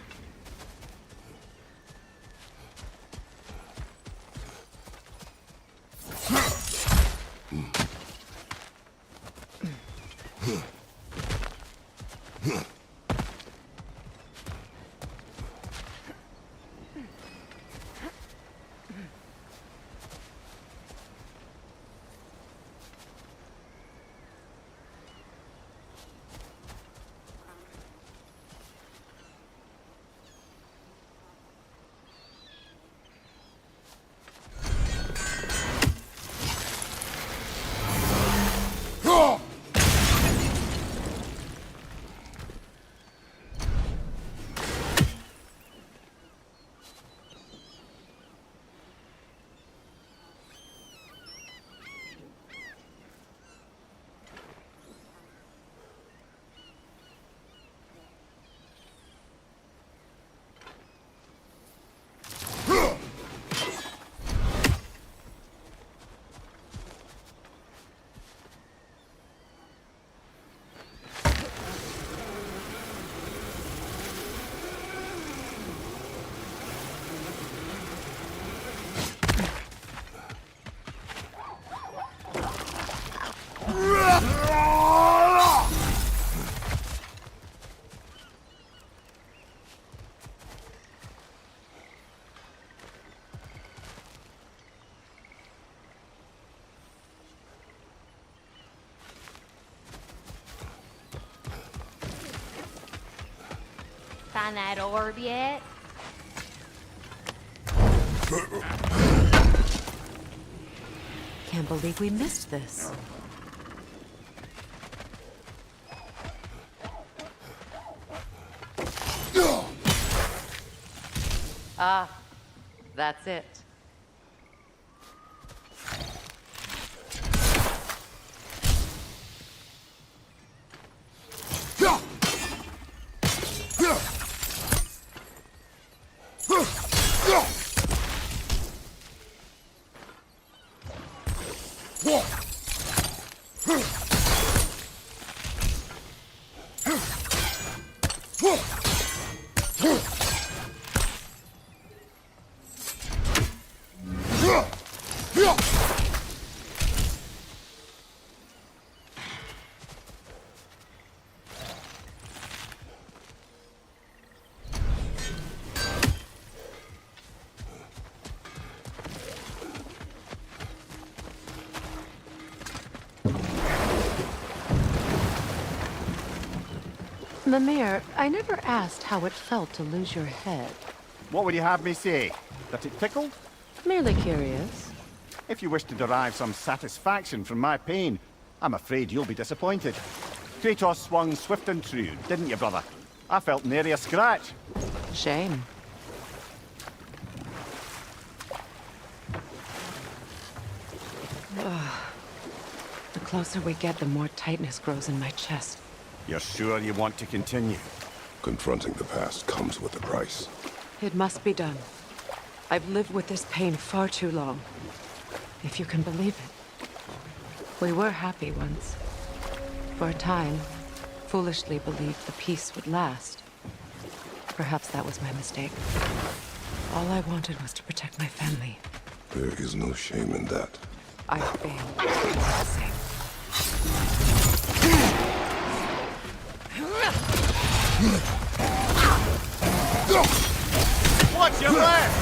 Find that orb yet? Can't believe we missed this. Ah, that's it. Mimir, I never asked how it felt to lose your head. What would you have me say? That it tickled? Merely curious. If you wish to derive some satisfaction from my pain, I'm afraid you'll be disappointed. Kratos swung swift and true, didn't you, brother? I felt nary a scratch. Shame. The closer we get, the more tightness grows in my chest. You're sure you want to continue? Confronting the past comes with a price. It must be done. I've lived with this pain far too long. If you can believe it. We were happy once. For a time, foolishly believed the peace would last. Perhaps that was my mistake. All I wanted was to protect my family. There is no shame in that. I failed. The same. Watch your left!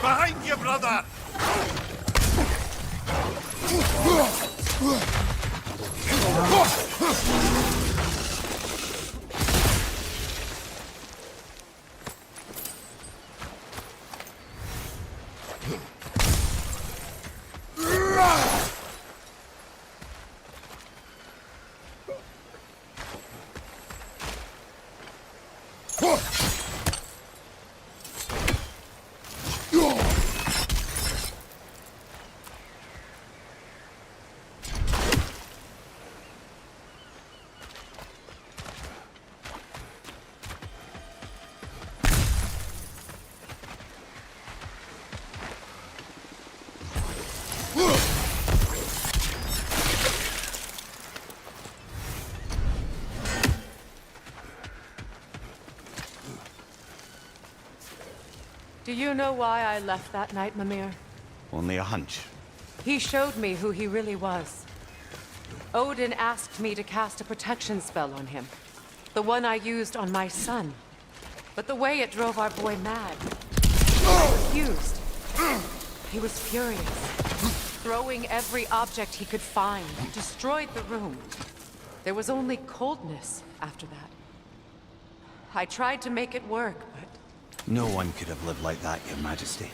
Behind you, brother! Do you know why I left that night, Mimir? Only a hunch. He showed me who he really was. Odin asked me to cast a protection spell on him. The one I used on my son. But the way it drove our boy mad. I refused. He was furious. Throwing every object he could find. Destroyed the room. There was only coldness after that. I tried to make it work, but... No one could have lived like that, Your Majesty.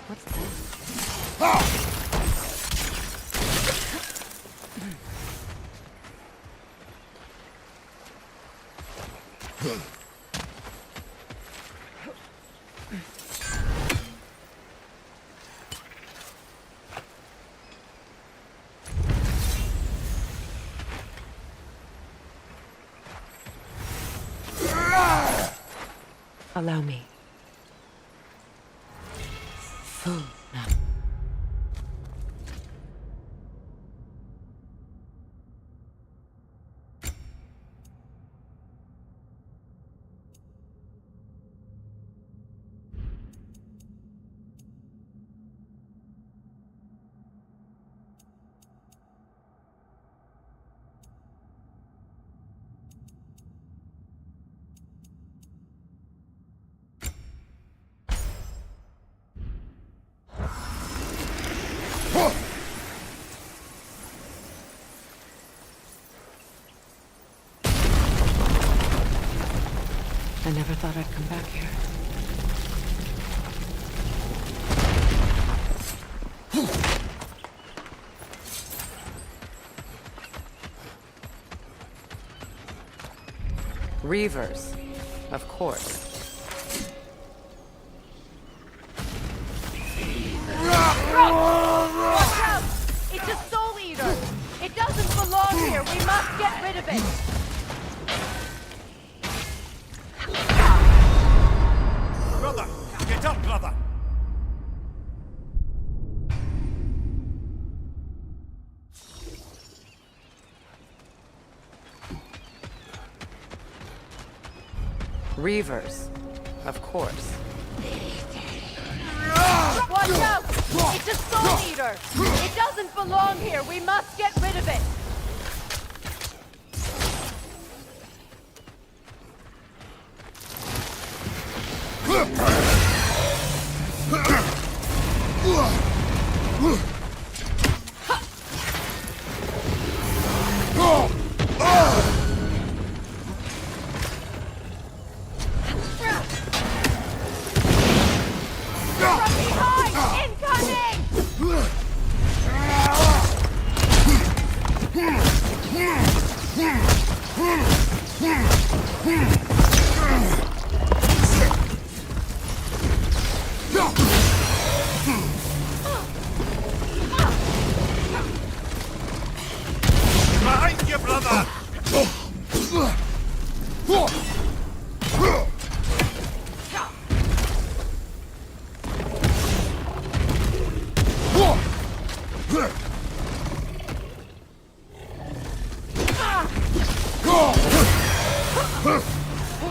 What's that? Allow me. Food now. I never thought I'd come back here. Reavers, of course. Watch out! It's a soul eater! It doesn't belong here! We must get rid of it! Brother! Get up, brother! Reavers, of course. Watch out! It's a soul eater! It doesn't belong here! We must get rid of it! Behind you, brother!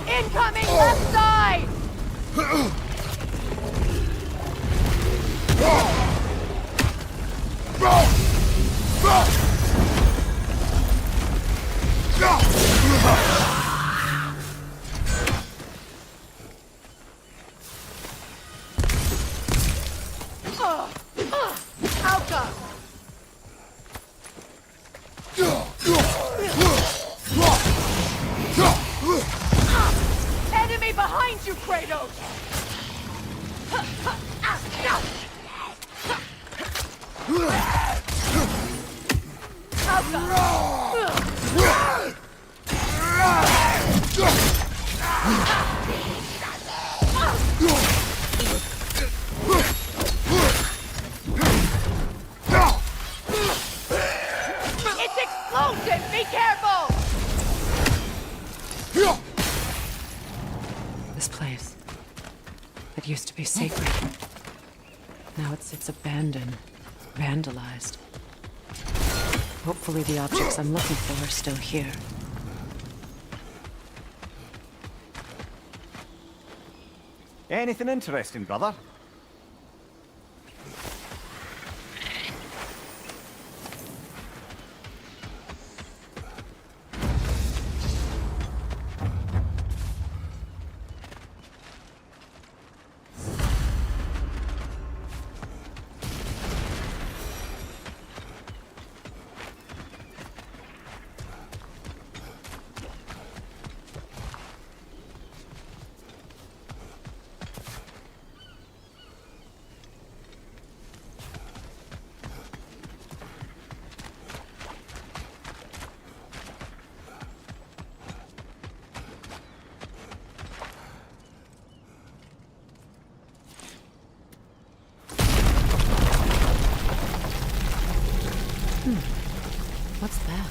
Incoming left side! Outcome! Enemy behind you, Kratos! It's explosive! Be careful! This place. It used to be sacred. Now it sits abandoned, vandalized. Hopefully the objects I'm looking for are still here. Anything interesting, brother? What's that?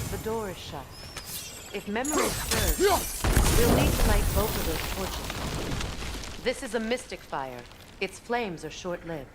The door is shut. If memory serves, we'll need to light both of those torches. This is a mystic fire. Its flames are short-lived.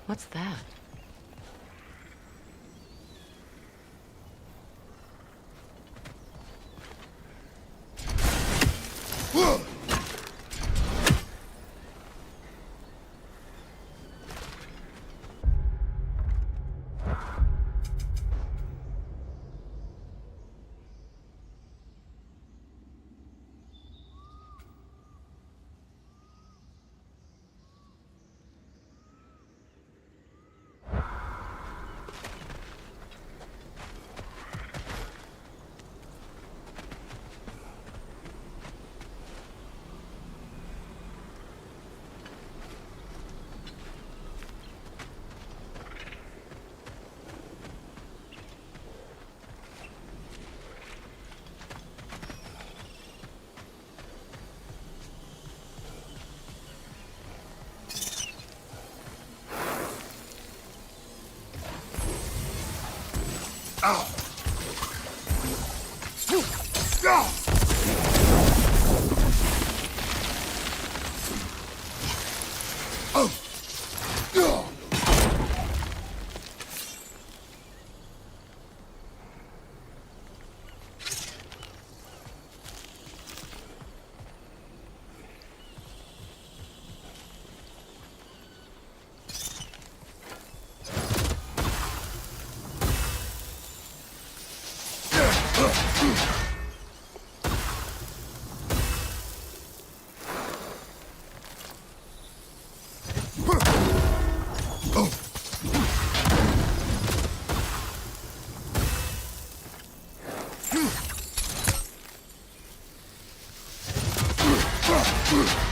What's that? Ugh.